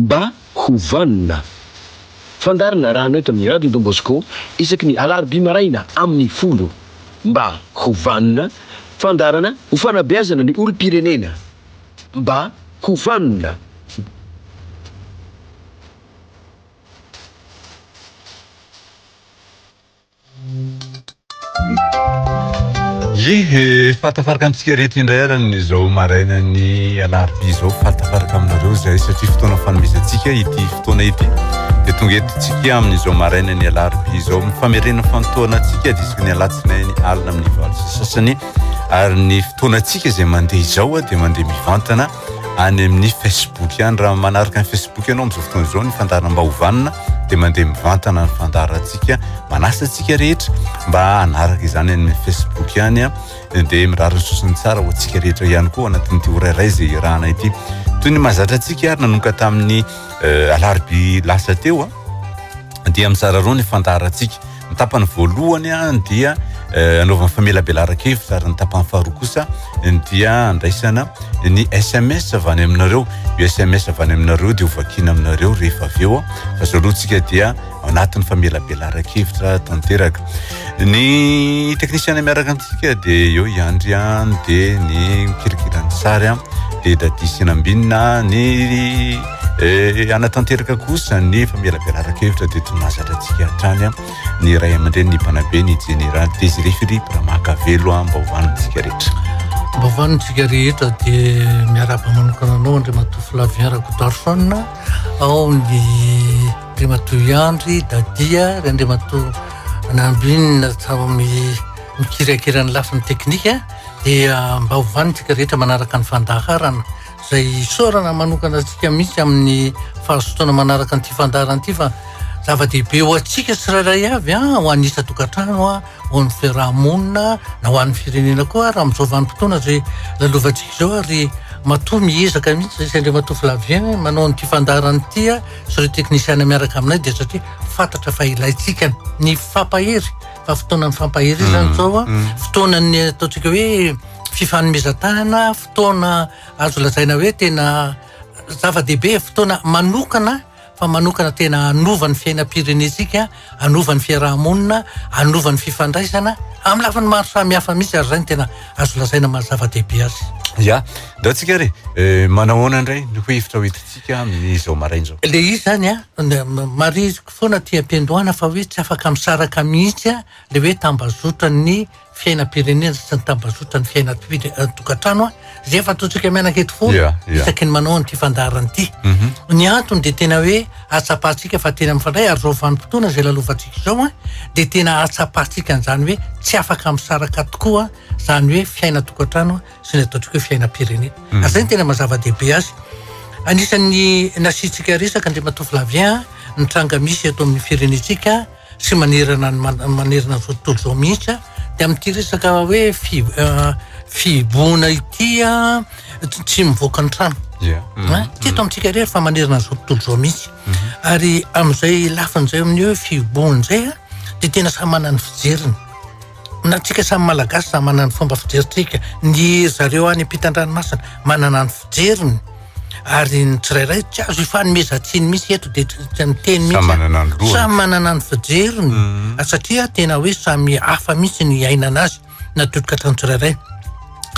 mba hovanina fandarina raha anao eto amin'ny radio Don Bosco isaky ny alarobia maraina amin'ny 10 mba hovanina fandarana ho fanabeazana ny olom-pirenena mba hovanina. Fatafaraka amintsika rehetra indray arany izao maraina ny alarobia zao fatafaraka aminareo zay satria fotoana fanomezantsika ity fotoana ity de tonga eto tsika amin'izao maraina ny alarobia zao mifamerena fantoanatsika disaka ny alatsinainy alina amin'ny valo sasany ary ny fotoanatsika zay mandeha izao de mandeha mivantana any amin'ny Facebook any raha manaraka ny Facebook ianao amin'izao fotoana izao ny fandarana mba hovanina de mandeha mivantana ny fandarantsika manasa antsika rehetra mba hanaraka izany amin'ny Facebook any de mirary sosiny tsara ho antsika rehetra ihany koa anatin'ity orairay zay irahana ity toy ny mahazatra antsika ary nanomboka tamin'ny alarobia lasa teo dia mitsara roa ny fandarantsika ny tapany voalohany dia anaovana famelabelara-kevitra ary ny tapany faharoa kosa dia andraisana ny SMS avy any aminareo io SMS avy any aminareo dia hovakina aminareo rehefa avy eo fa zalohantsika dia anatin'ny famelabelara-kevitra tanteraka ny teknisiana miaraka amintsika dia eo iandry dia ny kirikirany sary dia dadisinambinina ny anatanteraka kosa ny famelabelara-kevitra dia tonazatra antsika hatrany ny ray aman-dreny ny mpanabe ny général Désiré Philippe raha makavelo mba hovanintsika rehetra mba hovanintsika rehetra dia miaraba manokana anao Andriamatoa Flavien Rakotoarson ao ny Andriamatoa Iandry Dadia ry Andriamatoa Nambinina mikirakirany lafiny teknika dia mba hovanintsika rehetra manaraka ny fandaharana zay sorana manokana antsika mihitsy amin'ny fahasotoana manaraka an'ity fandarana ity fa zava-dehibe ho antsika tsirairay avy ho anisa tokantrano ho an'ny fiarahamonina na ho an'ny firenena koa raha amin'izao vanim-potoana zay lalovantsika izao ary matoa miezaka mihitsy zay Andriamatoa Flavien manao an'ity fandarana ity sy ireo teknisiana miaraka aminay dia satria fantatra fa ilaitsika ny fampahery fa fotoanan'ny fampahery zany zao fotoanany ataontsika hoe fifanomezan-tanana fotoana azo lazaina hoe tena zava-dehibe fotoana manokana fa manokana tena anovan'ny fiainam-pirenetsika anovan'ny fiarahamonina anovan'ny fifandraisana amin'ny lafiny maro samihafa mihitsy ary zany tena azo lazaina mahazava-dehibe azy ya da tsika re manahoana indray ny hevitra hoentintsika amin'izao maraina zao le izy zany mariziko foana ty ampiandohana fa hoe tsy afaka misaraka mihitsy le hoe tambazotra ny fiainam-pirenena sy ny tambazotra ny fiainam-tokantrano zay efa ataontsika mianaka eto foana isaky ny manao an'ity fandarana ity ny antony dia tena hoe atsapahantsika fa tena mifandray ary zao vanim-potoana zay lalovantsika izao dia tena atsapahantsika an'izany hoe tsy afaka misaraka tokoa zany hoe fiaina-tokantrano sy ny ataontsika hoe fiainam-pirenena ary zay ny tena mazava-dehibe azy anisan'ny nasitsika resaka Andriamatoa Flavien ny tranga misy eto amin'ny firenetsika sy manerana zao tontolo zao mihitsy dia amin'ity resaka hoe fiboana ity tsy mivoaka ny trano ty eto amintsika rehetra fa manerana zao tontolo zao mihitsy ary amin'izay lafin'izay amin'ny hoe fiboana zay dia tena samy manana ny fijeriny na tsika samy malagasy samy manana ny fomba fijerintsika ny zareo any ampitan-dranomasina manana ny fijeriny ary ny tsirairay tsy azo ifanomezantsiny misy eto dia tsy miteny mihitsy samy manana ny fijeriny satria tena hoe samy hafa mihitsy ny ainana azy natoloka hatrany tsirairay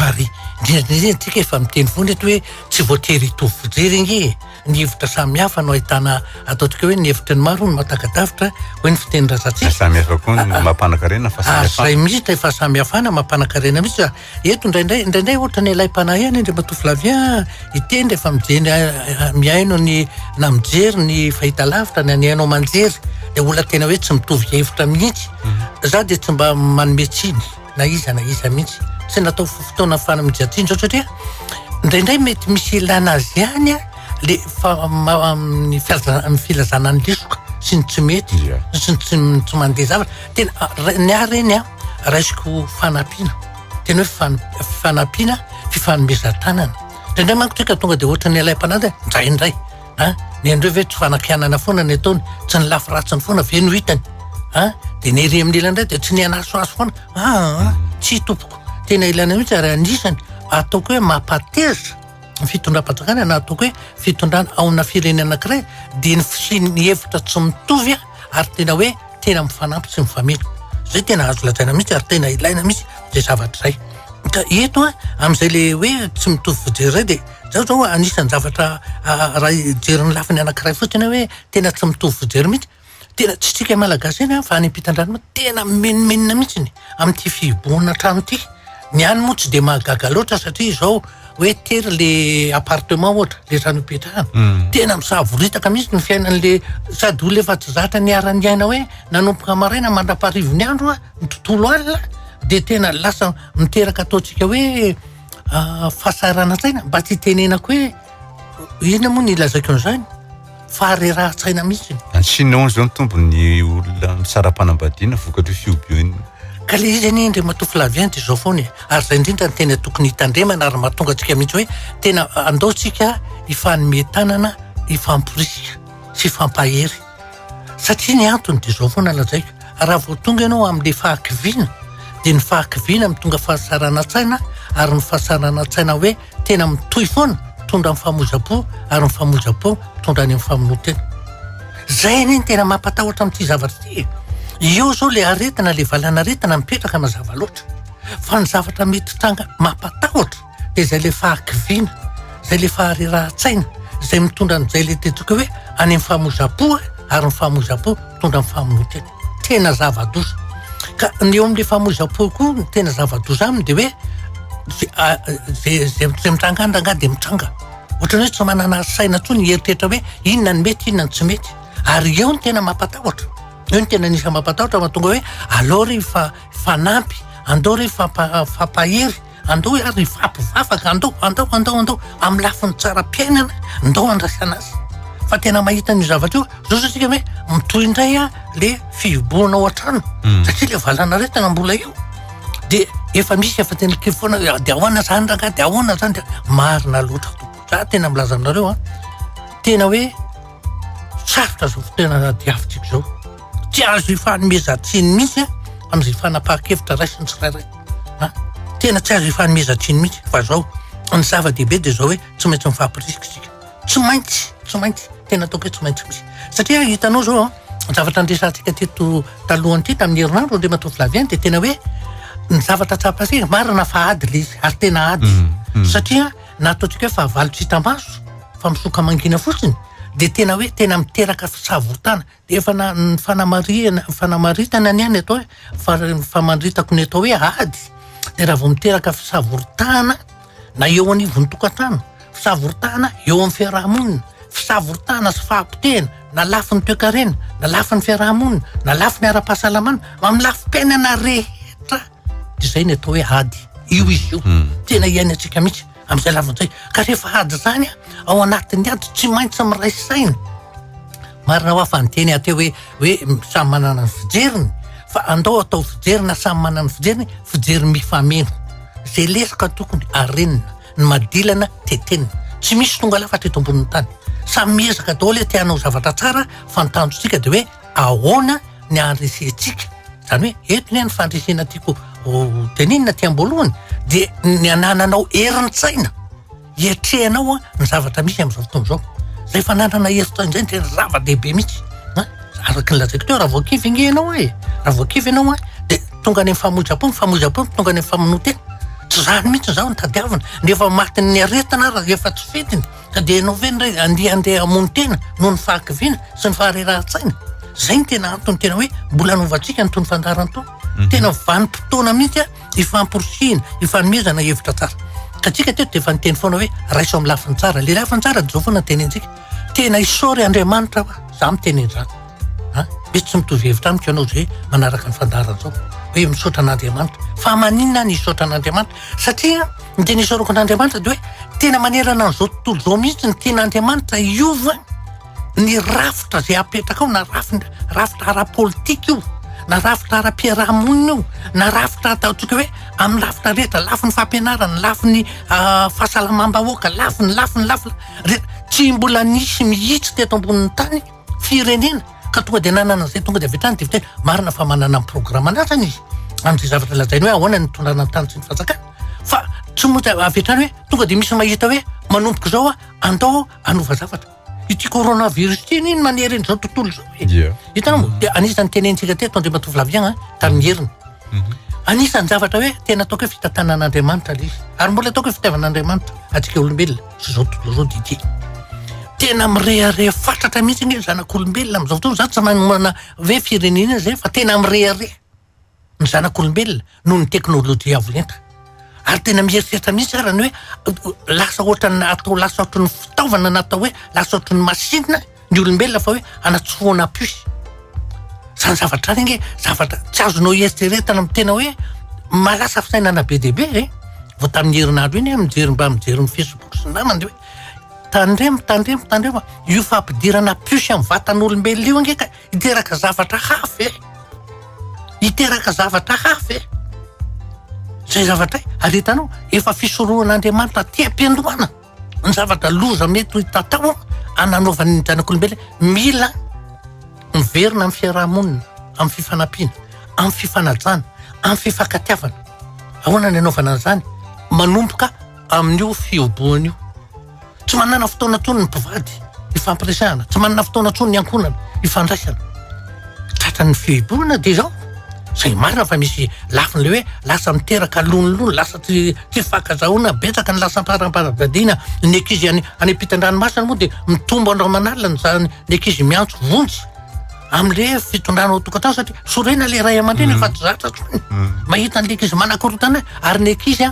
ary indrindra tsika efa miteny foana eto hoe tsy voatery hitovy fijery ingy ny hevitra samy hafa no ahitana ataontsika hoe ny hevitra ny maro ny mahatakadavitra hoe ny fitenin-drazantsika samy hafa koa ny mampanankarena fa samy hafa zay mihitsy efa samy hafana mampanankarena mihitsy eto indraindray ohatra ny ilay mpanahy any Andriamatoa Flavien iteny rehefa mijeny miaino ny na mijery ny fahitalavitra ny aniainao manjery dia olona tena hoe tsy mitovy hevitra mihitsy za dia tsy mba manometsiny na iza mihitsy tsy natao fotoana fanamijatsiny zao satria indraindray mety misy ilana azy ihany le ny filazana ny lesoka sy ny tsy mety sy tsy mandeha zavatra tena ny ary reny raisiko fanampiana tena hoe fanampiana fifanomezan-tanana indraindray manko tsika tonga dia ohatra ny alay mpanady indraindray ny andreo ve tsy fanampianana foana ny ataony tsy ny lafy ratsiny foana ve no hitany dia ny ery amin'ny ilana indray dia tsy ny anasoaso foana tsy tompoko tena ilana mihitsy ary anisany ataoko hoe mampateza fitondram-panjakana na ataoko hoe fitondrana ao amina firenena anankiray dia ny hevitra tsy mitovy ary tena hoe tena mifanampy sy mifameno. Zay tena azo lazaina mihitsy ary tena ilaina mihitsy zay zavatra izay. Ka eto amin'izay le hoe tsy mitovy fijery izay dia zao anisan'ny zavatra raha jeriny lafiny anankiray fotsiny hoe tena tsy mitovy fijery mihitsy. Tena tsy tsika malagasy eny fa any ampitan-drano tena menomenina mihitsy amin'ity fiboana trano ity. Ny any moa tsy dia mahagaga loatra satria izao hoe tery le appartement ohatra le trano ipetrahana. Tena misavoritaka mihitsy ny fiainan'le sady olona efa tsy zatra ny arany aina hoe nanomboka maraina mandraparivo ny andro ny tontolo alina dia tena lasa miteraka ataontsika hoe fahasarana-tsaina mba tsy tenenako hoe ina moa ny ilazaiko an'izany faharerahan-tsaina mihitsy. Sinon zao mitombo ny olona misara-panambadiana vokatry fiobioana. Ka le izy any ndre matofo lavianty izao foana ary zay indrindra ny tena tokony hitandremana ary mahatonga antsika mihitsy hoe tena andaontsika ifanometanana ifamporisika sy ifampahery satria ny antony dia izao foana lazaiko raha vao tonga ianao amin'le fahakiviana dia ny fahakiviana mitonga fahasarana-tsaina ary ny fahasarana-tsaina hoe tena mitohy foana mitondra amin'ny famoza-po ary ny famoza-po mitondra any amin'ny famonotena. Zay ny tena mampatahotra amin'ity zavatra ity. Io zao le aretina le valana aretina mipetraka mazava loatra fa ny zavatra mety tranga mampatahotra dia zay le fahakiviana zay le faharerahan-tsaina zay mitondra n'izay le tetsika hoe any amin'ny famoza-po ary ny famoza-po mitondra amin'ny famonotena. Tena zava-doza. Ka ny eo amin'le famoza-po koa ny tena zava-doza aminy dia hoe zay mitranga andrangah dia mitranga. Ohatrany hoe tsy manana saina tsony ny heritreritra hoe inona ny mety inona ny tsy mety ary eo ny tena mampatahotra. Eo ny tena nisy mampatahotra mahatonga hoe aleo ry fanampy andao ry fampahery andao hoe ary fampivavaka andao amin'ny lafiny tsara-piainana andao andrasana azy. Fa tena mahita ny zavatra io zao satsika hoe mitohy indray le fiboana ao an-trano satria le valana aretina mbola eo dia efa misy efa tena kely foana dia ahoana zany ranga dia ahoana zany dia marina loatra tokoa. Za tena milaza aminareo tena hoe sarotra zao tena diavintsika zao tsy azo ifanomezan-tsiny mihitsy amin'izay fanapahan-kevitra raisiny tsirairay. Tena tsy azo ifanomezan-tsiny mihitsy fa zao ny zava-dehibe dia zao hoe tsy maintsy mifampirisika isika. Tsy maintsy tena ataoko hoe tsy maintsy misy satria hitanao zao zavatra andresantsika teto talohany ity tamin'ny herinandro ndre matofo laviany dia tena hoe ny zavatra tsapasika marina fa ady le izy ary tena ady satria nataontsika hoe fahavalo tsy hita-maso fa misoka mangina fotsiny dia tena hoe tena miteraka fisavotana dia efa ny fanamaritana ny any atao hoe famandritako ny atao hoe ady dia raha vao miteraka fisavotana na eo anivon'ny tokantrano fisavotana eo amin'ny fiarahamonina fisavotana sy fahampitehana na lafin'ny toe-karena na lafin'ny fiarahamonina na lafin'ny ara-pahasalamana amin'ny lafim-piainana rehetra dia izay ny atao hoe ady io izy io tena iainy antsika mihitsy amin'izay lavin'izay ka rehefa ady zany ao anatin'ny ady tsy maintsy miray saina marina ho afa nyteny ateo hoe samy manana ny fijeriny fa andao atao fijerina samy manana ny fijeriny fijery mifameno zay lesaka tokony arenina ny madilana tetenina tsy misy tonga lafatra eto ambonin'ny tany samy miezaka daholo tianao zavatra tsara fa nitanjotsika dia hoe ahoana ny andresentsika zany hoe eto ny fandresena tiako teninina ty am-boalohany dia ny anananao herin-tsaina hiatrehanao ny zavatra misy amin'izao fotoana izao zay fananana herin-tsaina zay tena zava-dehibe mihitsy araky ny lazaiko teo raha voakivy inge ianao raha voakivy ianao dia tonga any amin'ny famoza-po tonga any amin'ny famonotena tsy zany mihitsy zao ny tadiavina nefa matiny aretina raha efa tsy fetiny ka dia ianao ve ndray andeha hamonotena noho ny fahakiviana sy ny faharerahan-tsaina zay ny tena antony tena hoe mbola hanaovantsika ny tony fandarany tony tena vanim-potoana mihitsy ifamporosihina ifanomezana hevitra tsara ka tsika teto dia efa niteny foana hoe raiso amin'ny lafiny tsara le lafiny tsara dia zao foana tenentsika tena isory Andriamanitra za miteny zany mety tsy mitovy hevitra amiko ianao zay manaraka ny fandarana zao hoe misaotra an'Andriamanitra fa maninona ny isotra an'Andriamanitra satria ny tena isorako an'Andriamanitra dia hoe tena manerana n'izao tontolo zao mihitsy ny tean'Andriamanitra iova ny rafitra zay apetraka ao na rafitra ara-politika io na rafitra ara-piarahamonina io na rafitra ataontsika hoe amin'ny rafitra rehetra lafin'ny fampianarana lafin'ny fahasalamam-bahoaka lafiny tsy mbola nisy mihitsy teto ambonin'ny tany firenena ka tonga dia nanana zay tonga dia avitrany dia viteny marina fa manana ny programana zany izy amin'izay zavatra lazainy hoe ahoana ny tondrana ny tany sy ny fanjakana fa tsy moa avitrany hoe tonga dia misy mahita hoe manomboka zao andao anova zavatra. Ity coronavirus ity iny manery zao tontolo zao. Hitanao dia anisan'ny tenentsika teto Andriamatoa Flavian tamin'ny heriny. Anisan'ny zavatra hoe tena ataoko hoe fitantanan'Andriamanitra le izy. Ary mbola ataoko hoe fitiavan'Andriamanitra atsika olombelona sy zao tontolo zao dity. Tena mirehare fatratra mihitsy ny zanak'olombelona amin'izao fotoana zany tsy manana hoe firenena zay fa tena mirehare ny zanak'olombelona noho ny teknôlôjia avolenta. Ary tena mieritreritra mihitsy arany hoe lasa ohatrany atao lasa ohatrany fitaovana natao hoe lasa ohatrany masinina ny olombelona fa hoe anatsofoana piosy. Zany zavatra reny zavatra tsy azonao eritreretana amin'ny tena hoe malasa fisainana be dia be vao tamin'ny herinandro iny mba mijery ny Facebook sy ny namany hoe tandremo io fampidirana piosy amin'ny vatan'olombelona io angeka iteraka zavatra hafa zay zavatra ary hitanao efa fisorohan'Andriamanitra tia-piandohana ny zavatra loza mety hitatao ananaovan'ny zanak'olombelona mila miverina amin'ny fiarahamonina, amin'ny fifanampiana, amin'ny fifanajana, amin'ny fifankatiavana. Ahoana ny anaovana an'izany? Manomboka amin'io fioboana io. Tsy manana fotoana tsony ny mpivady ifampiresahana, tsy manana fotoana tsony ny ankonana ifandraisana. Tratran'ny fioboana dia zao zay marina fa misy lafiny le hoe lasa miteraka lonilony, lasa tsy fankazahoana betsaka ny lasa mparam-paravadiana ny ankizy any ampitan-dranomasina moa dia mitombo andro manalina ny ankizy miantso vonjy amin'le fitondrana ao tokantrano satria sorena le ray aman-dreny efa tsy zatra tsony mahita an'le ankizy manakorotana ary ny ankizy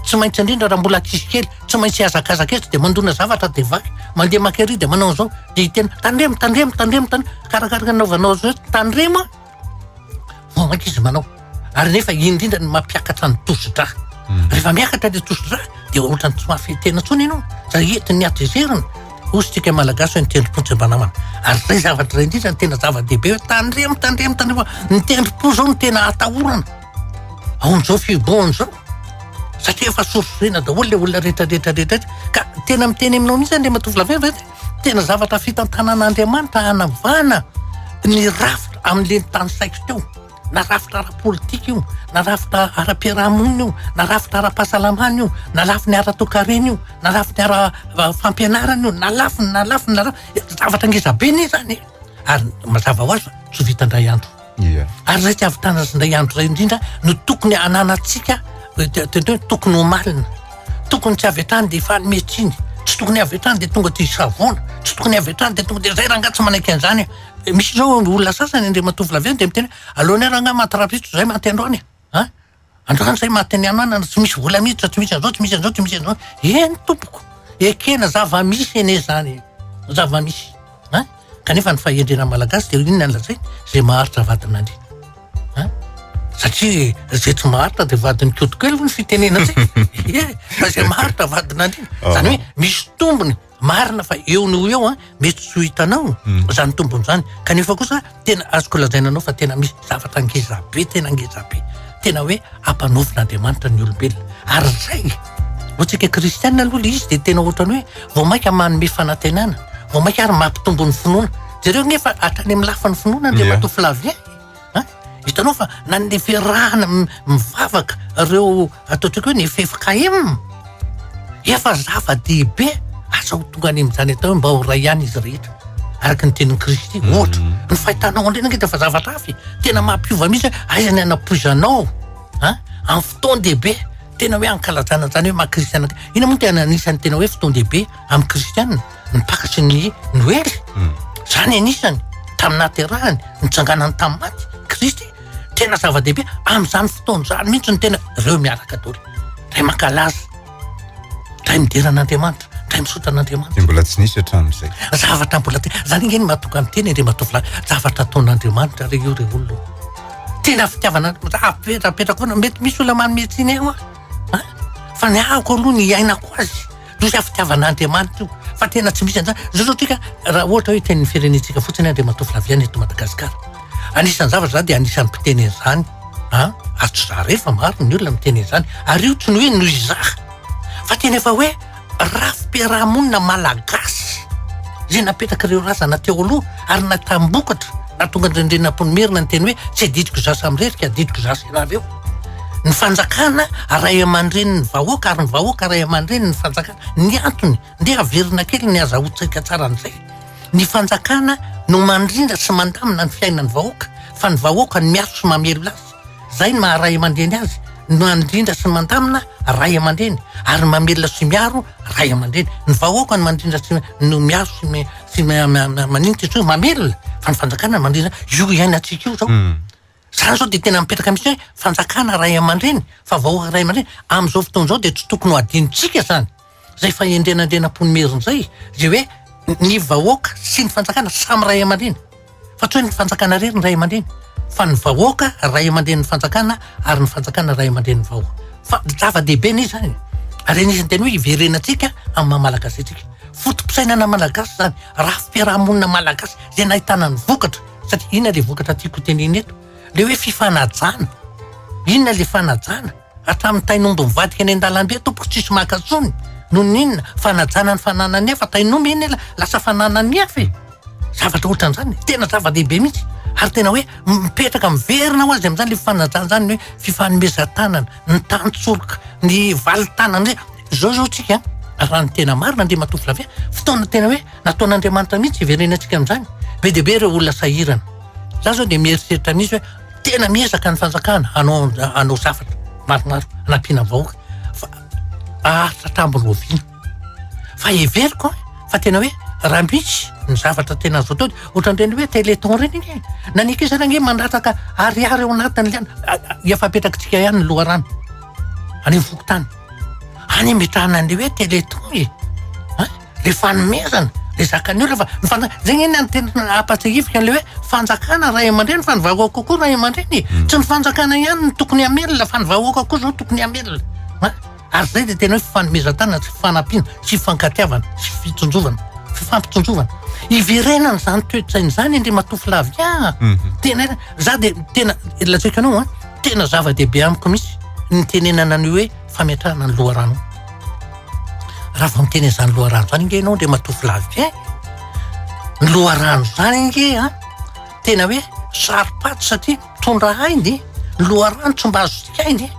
tsy maintsy indrindra raha mbola ankizy kely tsy maintsy hazakazaka eto dia mandona zavatra dia vaky mandeha makery dia manao an'izao dia hitena tandremo karakaraka naovanao zao tandremo vao ankizy manao ary nefa indrindra ny mampiakatra ny tosidra rehefa miakatra le tosidra dia ohatrany tsy mafitena tsony ianao zay entiny atezerina ositsika malagasy hoe ny tendrom-po tsy mbanamana ary zay zavatra ray indrindra ny tena zava-dehibe hoe tandremo ny tendrom-po zao ny tena atahorana aon'izao fiboahana zao satria efa sorosorena daholo le olona rehetrarehetra ka tena miteny aminao mihitsy Andriamatoa Flavian tena zavatra fitantanan'Andriamanitra hanavana ny rafitra amin'le tany saiko teo na rafitra ara-politika io na rafitra ara-piarahamonina io na rafitra ara-pahasalamana io na lafiny ara-toekarena io na lafiny ara-fampianarana io na lafiny zavatra ngezabe ny zany ary mazava ho azy tsy vitandray andro ary zay tsy avitana zindray andro ray indrindra no tokony ananatsika tokony homalina tokony tsy avy hatrany dia efa metsiny tsy tokony avy hatrany dia tonga dia savona tsy tokony avy hatrany dia tonga dia zay ranga tsy manaiky an'izany misy zao olona sasany Andriamatoa Flavian dia miteny alohanay ranga mahatarapitso zay maty androany androany zay maty any tsy misy vola miditra tsy misy an'izao eny tompoko ekena zava-misy ene zany zava-misy kanefa ny fahendrena malagasy dia inona nylazay zay maharitra vadin'andry satria zay tsy maharitra dia vadin'ny kotikely ny fitenena zay fa zay maharitra vadin'andry zany hoe misy tombony marina fa eo no eo mety tsy ho hitanao zany tombony zany kanefa kosa tena azoko lazainanao fa tena misy zavatra ngezabe tena hoe ampanovin'Andriamanitra ny olombelona ary zay ohatsika kristianina aloha le izy dia tena ohatrany hoe vao maika manome fanantenana vao maika ary mampitombo ny finoana zareo nefa hatrany amin'ny lafa ny finoana Andriamatoa Flavian hitanao fa na ny fiarahana mivavaka ireo ataotsika hoe ny FFKM efa zava-dehibe asa ho tonga any amin'izany atao hoe mba ho ray ihany izy rehetra araka ny tenin'ny Kristy ohatra ny fahitanao andrena nge fa zavatra hafy tena mampiova mihitsy aiza ny anapoizanao amin'ny fotoana dehibe tena hoe ankalazana zany hoe mahakristiana ina moa tena anisany tena hoe fotoana dehibe amin'ny kristianina ny pakatry ny noely zany anisany tamin'ny naterahany nitsanganany tamin'ny maty Kristy tena zava-dehibe amin'izany fotoana zany mihitsy ny tena ireo miaraka daholo ray mankalaza ray mideran'Andriamanitra ray misotran'Andriamanitra mbola tsy nisy hatramin'izay zavatra mbola zany ingeny mahatoka amin'ny teny Andriamatoa Flavian zavatra ataon'Andriamanitra re io re olona tena fitiavana apetraka foana mety misy olona manometsiny eo fa ny ahako aloha ny iainako azy losy fitiavan'Andriamanitra io fa tena tsy misy an'izany zao tsika raha ohatra hoe tenin'ny firenentsika fotsiny Andriamatoa Flavian eto Madagasikara anisan'ny zavatra zany dia anisan'ny mpiteny izany atso za rehefa maro ny olona miteny izany ary io tsy ny hoe noho izaha fa tena efa hoe raha fiarahamonina malagasy zay napetraka ireo razana teo aloha ary natambokatra na tonga indrindrena-ponimerina ny teny hoe tsy adidiko zasy am'rerika adidiko zasy ianareo ny fanjakana ray aman-dreny ny vahoaka ary ny vahoaka ray aman-dreny ny fanjakana. Ny antony nde averina kely ny azahoantsika tsara an'izay. Ny fanjakana no mandrindra sy mandamina ny fiainan'ny vahoaka, fa ny vahoaka ny miaso sy mamelo azy. Zay ny maha ray aman-dreny azy, no mandrindra sy mandamina ray aman-dreny, ary mamelona sy miaro ray aman-dreny. Ny vahoaka no mandrindra sy no miaso sy maninty sy mamelona, fa ny fanjakana mandrindra io iainantsika io zao. Zany zao de tena mipetraka mihitsy hoe fanjakana ray aman-dreny, fa vahoaka ray aman-dreny. Am'izao fotoana zao de tsy tokony ho adinontsika zany. Zay fa endrenandrenam-pony merin'izay, zay hoe ny vahoaka sy ny fanjakana samy ray aman-dreny. Fa tsy hoe ny fanjakana rery ny ray aman-dreny, fa ny vahoaka ray aman-dreny ny fanjakana ary ny fanjakana ray aman-dreny ny vahoaka. Fa zava-dehibe ny zany. Ary anisany tena hoe iverenantsika amin'ny maha-malagasy antsika. Fotom-pisainana malagasy zany, raha fiarahamonina malagasy zay nahitana ny vokatra. Satria inona le vokatra tiako teneny eto? Le hoe fifanajana. Inona le fanajana? Hatramin'ny tainombo mivadika any an-dalambe tompoko tsisy makatsony. Noho n'inona? Fanajana ny fananany hafa, tainombo eny lasa fananany hafa e. Zavatra ohatran'izany, tena zava-dehibe mihitsy. Ary tena hoe mipetraka miverina ho azy amin'izany le fanajana zany hoe fifanomezan-tanana, ny tantsoloka, ny valitanana. Zao tsika raha ny tena marina ndre matovo lavia, fotoana tena hoe nataon'Andriamanitra mihitsy iverenantsika amin'izany. Be dia be ireo olona sahirana. Za zao de mieritreritra mihitsy hoe tena miezaka ny fanjakana hanao zavatra maromaro anampiana vahoaka. Fa ahatra tambony oviana. Fa everiko fa tena hoe raha misy ny zavatra tena azo atao, ohatran'ireny hoe téléthon reny iny. Nanikisana nge mandataka ariary ao anatin'ny liana. Efa apetrakatsika ihany ny loharano. Any Vokotany. Any metrahana an'le hoe téléthon e. Le fanomezana. Le zakany olona fa zay eny ny tena apatsahifika an'le hoe fanjakana ray aman-dreny fa ny vahoaka kokoa ray aman-dreny. Tsy ny fanjakana ihany no tokony hamelona fa ny vahoaka koa zao tokony hamelona. Ary zay de tena hoe fifanomezan-tanana, sy fifanampiana, sy fifankatiavana, sy fitsonjovana, fifampitsonjovana. Iverenana zany toe-tsainy zany ndre matofo lavia. Tena za de tena latsaka anao tena zava-dehibe amiko mihitsy ny tenenana ny hoe fametrahana ny loharano. Raha vao miteny zany loharano zany nge ianao ndre matofo lavia. Ny loharano zany nge tena hoe saropato satria mitondra hainy. Loharano tsy mba azo sikainy,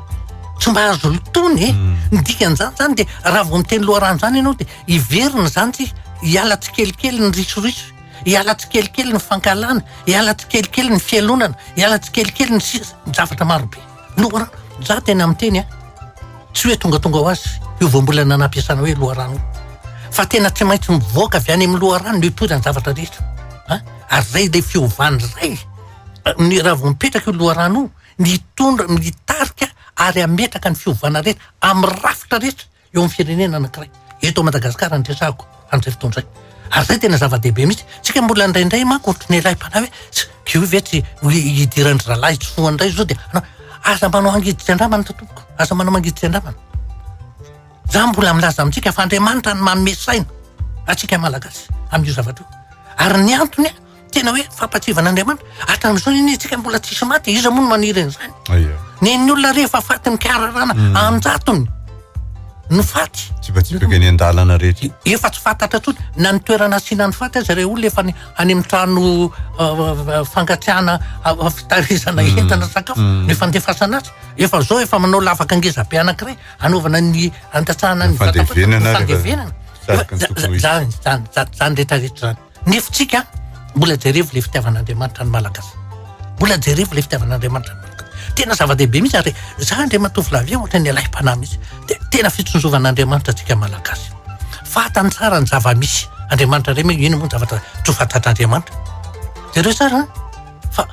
tsy mba azo lotony. Ny dikan'izany zany de raha vao miteny loharano zany ianao de iverina zany tsy hiala tsikelikely ny risoriso, hiala tsikelikely ny fankalana, hiala tsikelikely ny fialonana, hiala tsikelikely ny zavatra marobe. Loharano za tena miteny tsy hoe tonga ho azy io vao mbola nanampiasana hoe loharano, fa tena tsy maintsy mivoaka avy any amin'ny loharano no hipoizany zavatra rehetra. Ary zay de fiovany zay. Ny raha vao mipetraka io loharano ny tondra ny tarika ary ametraka ny fiovana rehetra amin'ny rafitra rehetra eo amin'ny firenena anankiray. Eto Madagasikara ny resako an'izay fotoana izay. Ary zay tena zava-dehibe mihitsy. Tsika mbola indraindray manko ohatran'ny ilaim-panahy hoe kio ve tsy hidirany ralahy tsy foandray zao de aza manao angiditsy andramana tompoko, aza manao mangiditsy andramana. Za mbola milaza amintsika fa Andriamanitra ny manome saina atsika malagasy amin'io zavatra io. Ary ny antony tena hoe fampatsivan'Andriamanitra. Hatramin'izao iny tsika mbola tsisy maty, iza moa no maniry an'izany. Ny olona rehefa faty mikararana anjatony no faty. Tsipatsipaka eny an-dalana rehetra. Efa tsy fantatra tsony na ny toerana asiana ny faty aza ireo olona efa any amin'ny trano fangatsiahana fitarizana entana sakafo ny fandefasana azy. Efa zao efa manao lavaka angeza-be anankiray anaovana ny andatsahana ny fandevenana. Zany rehetrarehetra zany. Nefitsika mbola jerevo le fitiavan'Andriamanitra ny malagasy. Mbola jerevo le fitiavan'Andriamanitra ny malagasy. Tena zava-dehibe mihitsy ary za ndre matofo lavia ohatra ny alaim-panahy mihitsy. Tena fitsonjovan'Andriamanitra atsika malagasy. Fatany tsara ny zava-misy. Andriamanitra ray ino moa ny zavatra tsy ho fantatr'Andriamanitra. Jereo tsara fa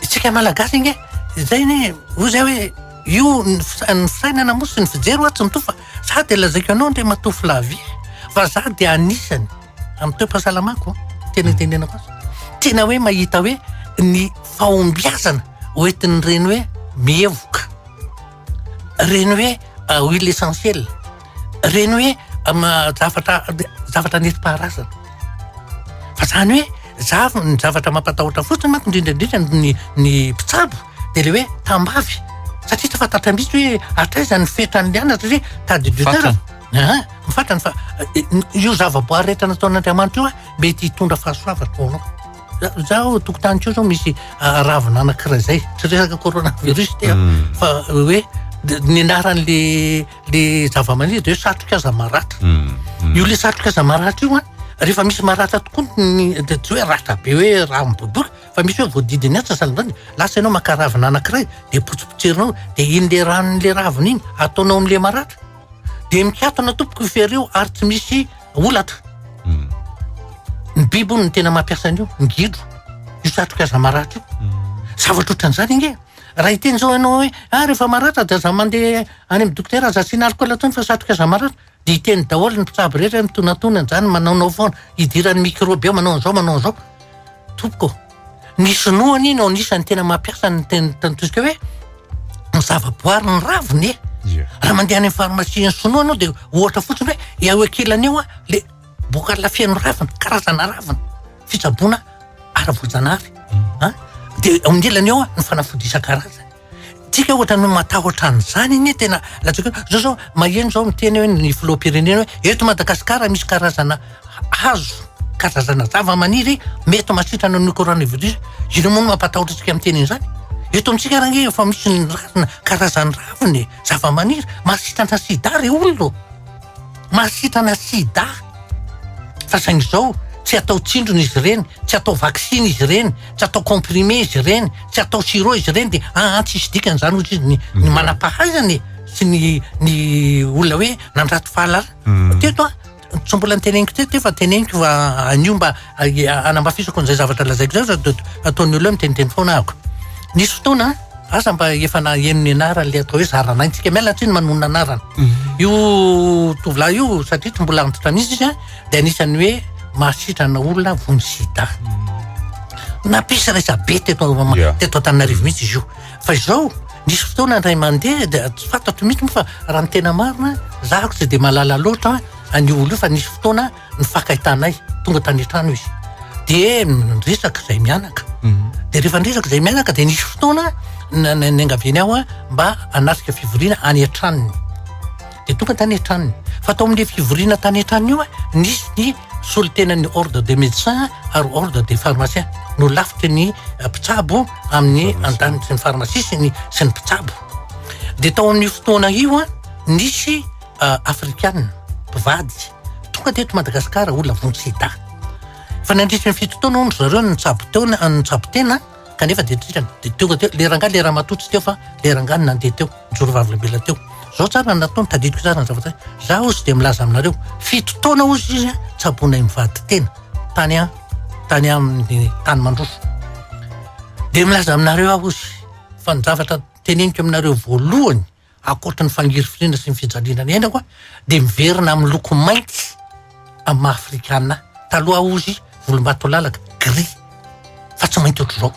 tsika malagasy nge zay ne zay hoe io ny fisainana moa sy ny fijery tsy mitovy fa za de lazaiko anao ndre matofo lavia fa za de anisany amin'ny toe-pahasalamako tenentenenako azy. Tena hoe mahita hoe ny fahombiazana hoentin'ireny hoe mihevoka, reny hoe huile essentielle, reny hoe zavatra nentim-paharazana. Fa zany hoe ny zavatra mampatahotra fotsiny manko indrindraindrindra ny mpitsabo de le hoe tambavy. Satria tsy fantatra mihitsy hoe atraiza ny fetrany liana satria tadidutera. Mifatrany fa io zava-boary rehetra nataon'Andriamanitra io mety hitondra fahasoavana ho anao. Zaho tokotany io zao misy ravina anankiray zay, tsy resaka coronavirus te fa hoe ny anaran'le zavamaniry de hoe satroka aza maratra. Io le satroka aza maratra io rehefa misy maratra tokoa de tsy hoe ratra be hoe raha miboboka fa misy hoe voadidiny atsa zany lasa ianao maka ravina anankiray de potsipotserinao de iny le ranon'le ravina iny ataonao am'le maratra de mikatona tompoko ifereo ary tsy misy olatra. Ny biby ny tena mampiasa an'io, ny gidro, io satroka aza maratra io. Zavatra ohatran'izany inge. Raha iteny zao ianao hoe rehefa maratra de aza mandeha any amin'ny dokotera aza asiana alcool ataony fa satroka aza maratra de iteny daholo ny mpitsabo rehetra mitonatona zany manaonao foana idiran'ny microbe manao an'izao manao an'izao. Tompoko, ny sinoany no anisany tena mampiasa ny tantoisika hoe ny zavaboary ny raviny e. Raha mandeha any amin'ny pharmacie ny sinoa anao de ohatra fotsiny hoe eo ankilany eo le boka lafian'ny ravina, karazana ravina fitsaboana ara-voajanahary. De amin'ilany eo ny fanafody isan-karazany. Tsika ohatra ny matahotra an'izany iny tena latsaka zao maheno zao miteny hoe ny filoham-pirenena hoe eto Madagasikara misy karazana hazo, karazana zava-maniry mety masitrana ny coronavirus. Ino moa no mampatahotra tsika miteny an'izany? Eto amintsika range efa misy ny ravina karazany raviny zava-maniry masitrana sida re olona, masitrana sida. Fa saingy zao tsy atao tsindrona izy ireny, tsy atao vaksiny izy ireny, tsy atao comprimé izy ireny, tsy atao sirop izy ireny de tsisy dikany zany ohatry ny manam-pahaizany sy ny olona hoe nandrato fahalalana. Teto tsy mbola niteneniko teto fa teneniko fa anio mba anambafisako an'izay zavatra lazaiko zao ataon'ny olona miteniteny foana ahako. Nisy fotoana aza mba efa naheno ny anarany le atao hoe zaranainy, tsika mialatsiny manonona anarana. Io tovolahy io satria tsy mbola antitra an'izy izy de anisany hoe mahasitrana olona vony sida. Nampisy raisa be teto Antananarivo mihitsy izy io. Fa izao nisy fotoana ray mandeha de tsy fantatro mihitsy moa fa raha ny tena marina zahako tsy de malala loatra an'io olo io fa nisy fotoana nifakaitanay tonga tany an-trano izy de niresaka zay mianaka. De rehefa niresaka zay mianaka de nisy fotoana ny angaviany aho mba anatrika fivoriana any an-tranony. De tonga tany an-tranony. Fa tao amin'le fivoriana tany an-tranony io nisy ny solitenan'ny ordre des médecins ary ordre des pharmaciens no lafitry ny mpitsabo amin'ny andanitry ny pharmacie sy ny mpitsabo. De tao amin'ny fotoana io nisy afrikanina mpivady tonga teto Madagasikara olona vony sida. Fa nandritry ny fitotoana hono zareo nitsabo tena kanefa de tonga teo le rangahy le raha matotsy teo fa le rangahy nandeha teo nijoro vavilambela teo. Zao tsara nataony tadidiko tsara ny zavatra zaho ozy de milaza aminareo fitotoana ozy izy tsabonay mivady tena tany amin'ny tany mandroso. De milaza aminareo aho ozy fa ny zavatra teneniko aminareo voalohany akoatra ny fangirifirina sy ny fijaliana ny endako de miverina amin'ny loko mainty amin'ny maha-afrikanina. Taloha ozy volombato lalaka gris fa tsy mainty ohatro zao.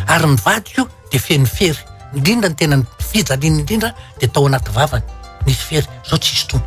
Ary ny vadiko de fenifery indrindra ny tena fijaliana indrindra de tao anaty vavany nisy fery zao tsisy tono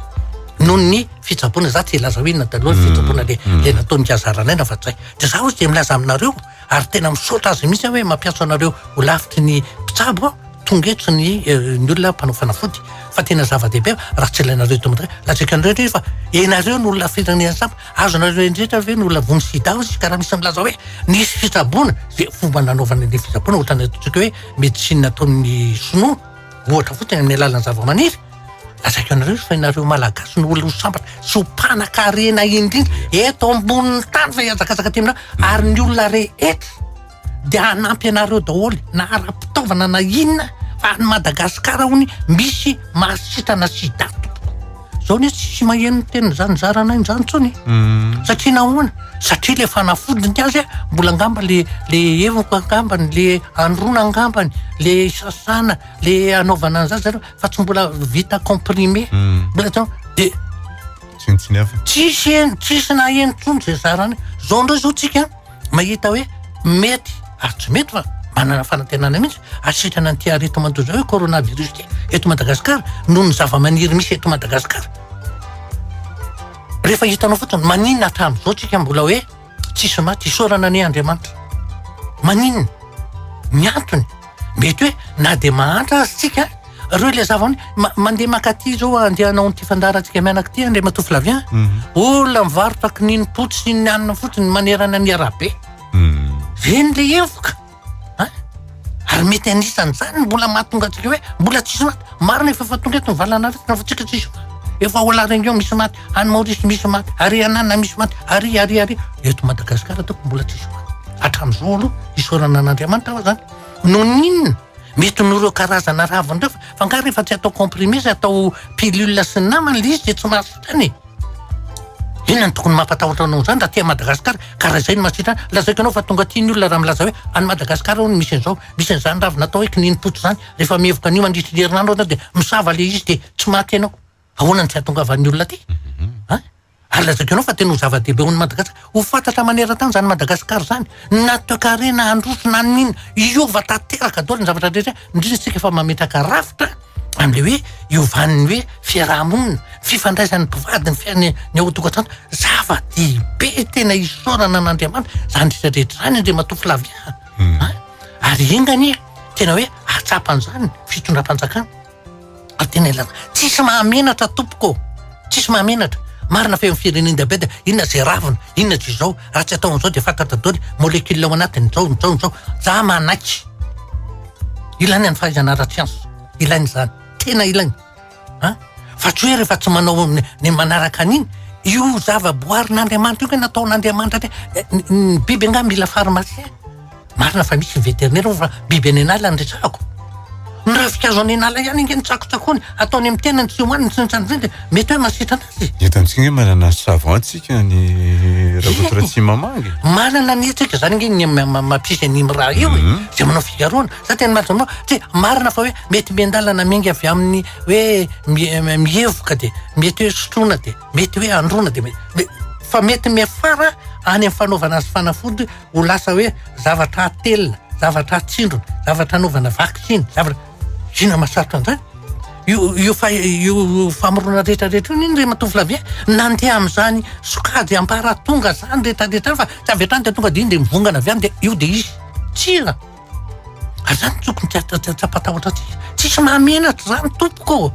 noho ny fitsaboana za tsy ilaza hoe nataloha ny fitsaboana le nataony kazaranaina fa tsy de za ozy de milaza aminareo ary tena misaotra azy mihitsy hoe mampiasa anareo ho lavitry ny mpitsabo tongetso ny olona mpanao fanafody fa tena zava-dehibe raha tsy ilainareo to Madagasikara latsaka anareo fa enareo ny olona firenena samy azonareo indrindra hoe ny olona vony sida ozy karaha misy milaza hoe nisy fitsaboana de fomba nanaovana le fitsaboana ohatra ny ataontsika hoe médecine nataon'ny sinoa ohatra fotsiny amin'ny alalan'ny zava-maniry. Lazaiko anareo fa ianareo malagasy ny olona ho sambatra sy ho mpanan-karena indrindra eto ambonin'ny tany fa iazakazaka temina ary ny olona rehetra de hanampy anareo daholo na ara-pitaovana na inona fa ny Madagasikara hony misy mahasitrana sida. Zao ny tsy maheno tena zany zaranainy zany tsony satria nahoana satria le fanafodiny azy mbola angamba le evako angambany le androna angambany le sasana le anaovana an'izany zareo fa tsy mbola vita comprimé mbola de tsisy naheno tsony zay zarany. Zao ndreo zao tsika mahita hoe mety ary tsy mety fa manana fanantenana mihitsy asitrana nyty areto mandoza hoe coronavirus ty eto Madagasikara noho ny zava-maniry misy eto Madagasikara. Rehefa hitanao fotsiny maninona hatramin'izao tsika mbola hoe tsisy maty isaorana ny Andriamanitra. Maninona ny antony mety hoe na de mahantra azy tsika reo le zavany mandeha makaty zao andeha hanao nyty fandarantsika mianaka ty Andriamanitra Matoa Flavien olona mivarotra kininimpotsy sy ny anina fotsiny manerana ny arabe reny le evoka ary ary mety anisany zany mbola mahatonga atsika hoe mbola tsisy maty marina efa tonga eto nyvalana retina fa tsika tsisy maty efa olaren'io misy maty any Maorisy misy maty ary anana misy maty ary eto Madagasikara toko mbola tsisy maty hatramin'izao aloha isaorana an'Andriamanitra aho zany no ninona mety noreo karazana raviny reo fa nga rehefa tsy atao comprimé sy atao pilule sy namana le izy de tsy mahasitrany inona ny tokony mampatahotra anao zany raha tia Madagasikara karaha zay ny mahasitrany lazaiko anao fa tonga tiany olona raha milaza hoe any Madagasikara hono misy an'izany ravina atao hoe kininimpotsy zany rehefa mihevoka anio mandritry ny herinandro anao de misava le izy de tsy maty anao ahoana ny tsy ahatongavan'ny olona ty ary lazaiko anao fa tena ho zava-dehibe ho ny Madagasikara ho fantatra maneran-tany zany Madagasikara zany na toekarena androso na nina iova tanteraka daholo ny zavatra rehetra indrindra tsika efa mametraka rafitra am'le hoe iovan'ny hoe fiarahamonina fifandraisan'ny mpivady ny fiain'ny ao tokantrano zava-dehibe tena isaorana an'Andriamanitra zany rehetrarehetra zany andre matofo lavia ary ingany tena hoe atsapan'izany fitondram-panjakana ary tena ilana tsisy mahamenatra tompoko tsisy mahamenatra marina fe fireneny diabeta inona zay ravina inona tsy zao raha tsy atao an'izao de fantatra daholo molécule ao anatiny zao za manaky ilainy any fahaizana ara-tsiansa ilainy zany tena ilainy fa tsy hoe rehefa tsy manao ny manaraka an'iny io zava-boarin'Andriamanitra io ke nataon'Andriamanitra ny biby anga mila pharmacie marina fa misy vétérinaire fa biby any an'ala ny resahako ny ravikazo any an'ala ihany inge ny tsakotsakony ataony amin'ny tenany tsy hoaniny sy ny de mety hoe masitra anazy eto amintsika hoe manana savon antsika ny raha tsy mamangy manana ny etsika zany inge ny mampisy an'imy raha io zay manao figaroana za tena mazanao tsy marina fa hoe mety miandalana mengy avy amin'ny hoe mihevoka de mety hoe sotrona de mety hoe androna de fa mety miafara any amin'ny fanaovana azy fanafody ho lasa hoe zavatra atelina zavatra atsindrona zavatra anaovana vaksiny zavatra zina masarotra an'izany io famorona rehetrarehetra io iny re matovy lavia nandeha amin'izany sokajy amparatonga zany rehetrarehetra fa tsy avy hatrany de tonga de iny de mivongana avy any de io de izy tsira ary zany tokony tsy ampatahotra tsisy mahamenatra zany tompoko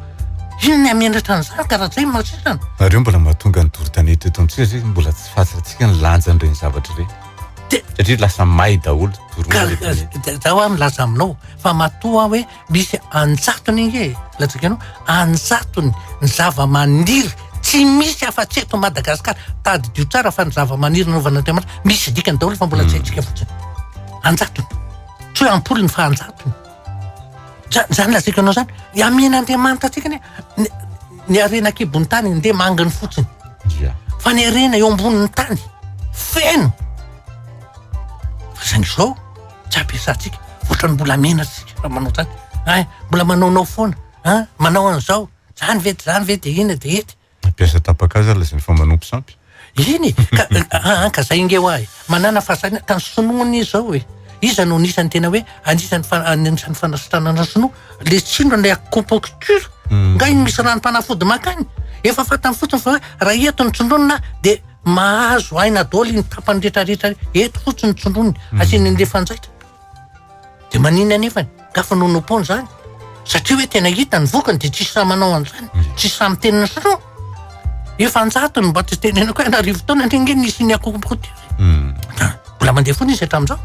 ino ny amenatra an'izany karaha zay masirana ary io mbola mahatonga ny doro-tanety eto amintsika zay mbola tsy fantatsika ny lanjan'ireny zavatra ireny satria lasa may daholo zaho a milaza aminao fa matoa hoe misy anjatony inge latsaka anao anjatony ny zava-maniry tsy misy afa-tsy eto Madagasikara tady dio tsara fa ny zava-maniry nanaovan'Andriamanitra misy dikany daholo fa mbola tsy haitsika fotsiny anjatony tsy hoe ampoliny fa anjatony zany lazaiko anao zany amen'Andriamanitra atsika ny arena kibon'ny tany nde manginy fotsiny fa ny arena eo ambonin'ny tany feno zany zao tsy ampiasantsika ohatrany mbola menatsika raha manao zany mbola manaonao foana manao an'izao zany ve de ina de ety ampiasa tapakaza lazany fa manompo sampy iny ka zay inge ho ahy manana fahasana ka ny sonoany izy zao hoe iza no nisany tena hoe anisan'ny fanasitranana sonoa le tsindro le acupuncture nga iny misy ranom-panafody makany efa fatany fotsiny fa hoe raha eto ny tsondronina de mahazo aina daholo iny tapany rehetrarehetra eto fotsiny tsondroniny asiany an'le fanjaitra de manina nefany gafa nonopony zany satria hoe tena hita ny vokany de tsisy raha manao an'izany tsisy raha mitenina sonoa efa anjatony mba tsy tenenako hoe anarivo taona nge nisy ny acupuncture mbola mandeha foana izy hatramin'izao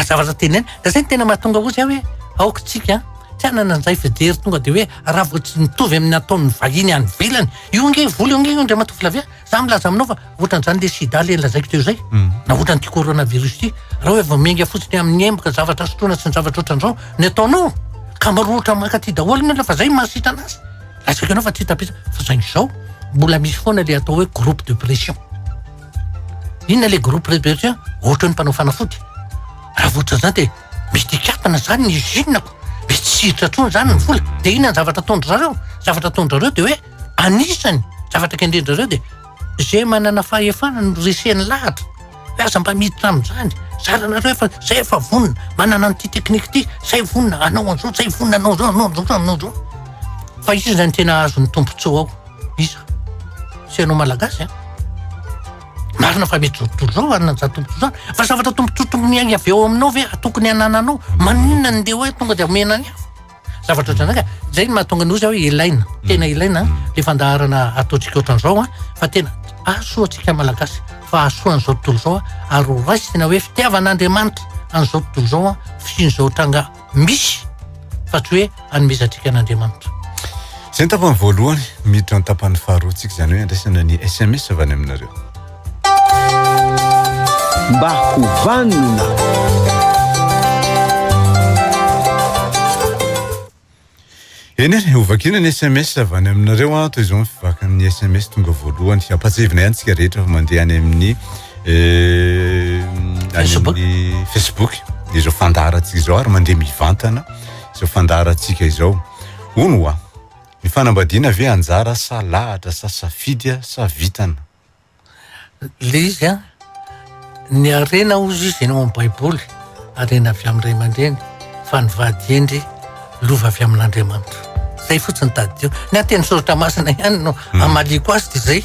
zavatra tenena da zay ny tena mahatonga ozy hoe aoka tsika tsy anana an'izay fijery tonga de hoe raha vo tsy mitovy amin'ny ataon'ny vahiny any velany io nge voly io nge io ndray matovy lavia za milaza aminao fa ohatran'izany le sida le lazaiko teo zay na ohatrany ty coronavirus ty raha hoe vomenga fotsiny amin'ny emboka zavatra sotrona sy ny zavatra ohatran'izao ny ataonao ka maroatra makaty daholo ny fa zay mahasitra anazy lazaiko anao fa tsy hitapisa fa zany zao mbola misy foana le atao hoe groupe de pression inona le groupe de pression ohatra ny mpanao fanafody raha voatra zany de misy dikatana zany ny zinako misy tsiritra trony zany ny vola de ina ny zavatra ataondrareo de hoe anisany zavatra kendrendrareo de zay manana fahefana no reseny lahatra hoe aza mba miditra amin'izany zaranareo efa zay efa vonona manana an'ity teknika ty zay vonona anao an'izao zay vonona anao zao anao zao fa izy zany tena azo ny tompontsoa ao iza sy anao malagasy marina fa mety zotontolo zao anana za tompontso zany fa zavatra tompontsotombony agny avy eo aminao ve tokony anananao maninona ny de hoe tonga de omena ny hafa zavatra ohatranaka zay ny mahatonga ny ozy hoe ilaina tena ilaina le fandaharana ataontsika ohatran'izao fa tena asoatsika malagasy fa asoa an'izao tontolo zao ary ho raisy tena hoe fitiavan'Andriamanitra an'izao tontolo zao fisian'izao tranga misy fa tsy hoe anomezantsika an'Andriamanitra. Zay ny tapany voalohany miditra ny tapany faharoatsika zany hoe andraisana ny SMS avy any aminareo. Mba hovanona. Eny ovakina ny SMS avy any aminareo toy izao mifivakan'ny SMS tonga voalohany ampatsevina ihany tsika rehetra mandeha any amin'ny Facebook izao fandaratsika izao ary mandeha mivantana izao fandaratsika izao ono ny fanambadiana ve anjara sa lahatra sa safidy sa vitana le izy ny arena ozy izy eny amin'ny baiboly arena avy amin'ny ray aman-dreny fa ny vady endry lova avy amin'Andriamanitra. Zay fotsiny tadio ny ateny soratra masina ihany no amaliko azy dia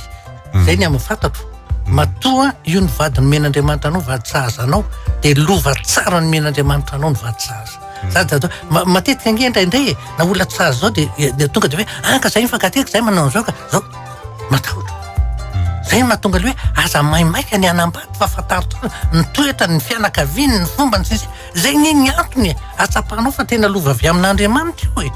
zay ny amafantatro matoa io ny vady ny men'Andriamanitra anao vady sahaza anao dia lova tsara ny men'Andriamanitra anao ny vady sahaza. Sady matetika indraindray na olona tsy sahaza zao dia tonga dia hoe ka zay mifankateky zay manao zao ka zao matahotra. Zay mahatonga le hoe aza maimaika ny anambady fa fantaritra ny toetra ny fianakaviany ny fomba ny sisy zay ny antony atsapanao fa tena lova avy amin'Andriamanitra io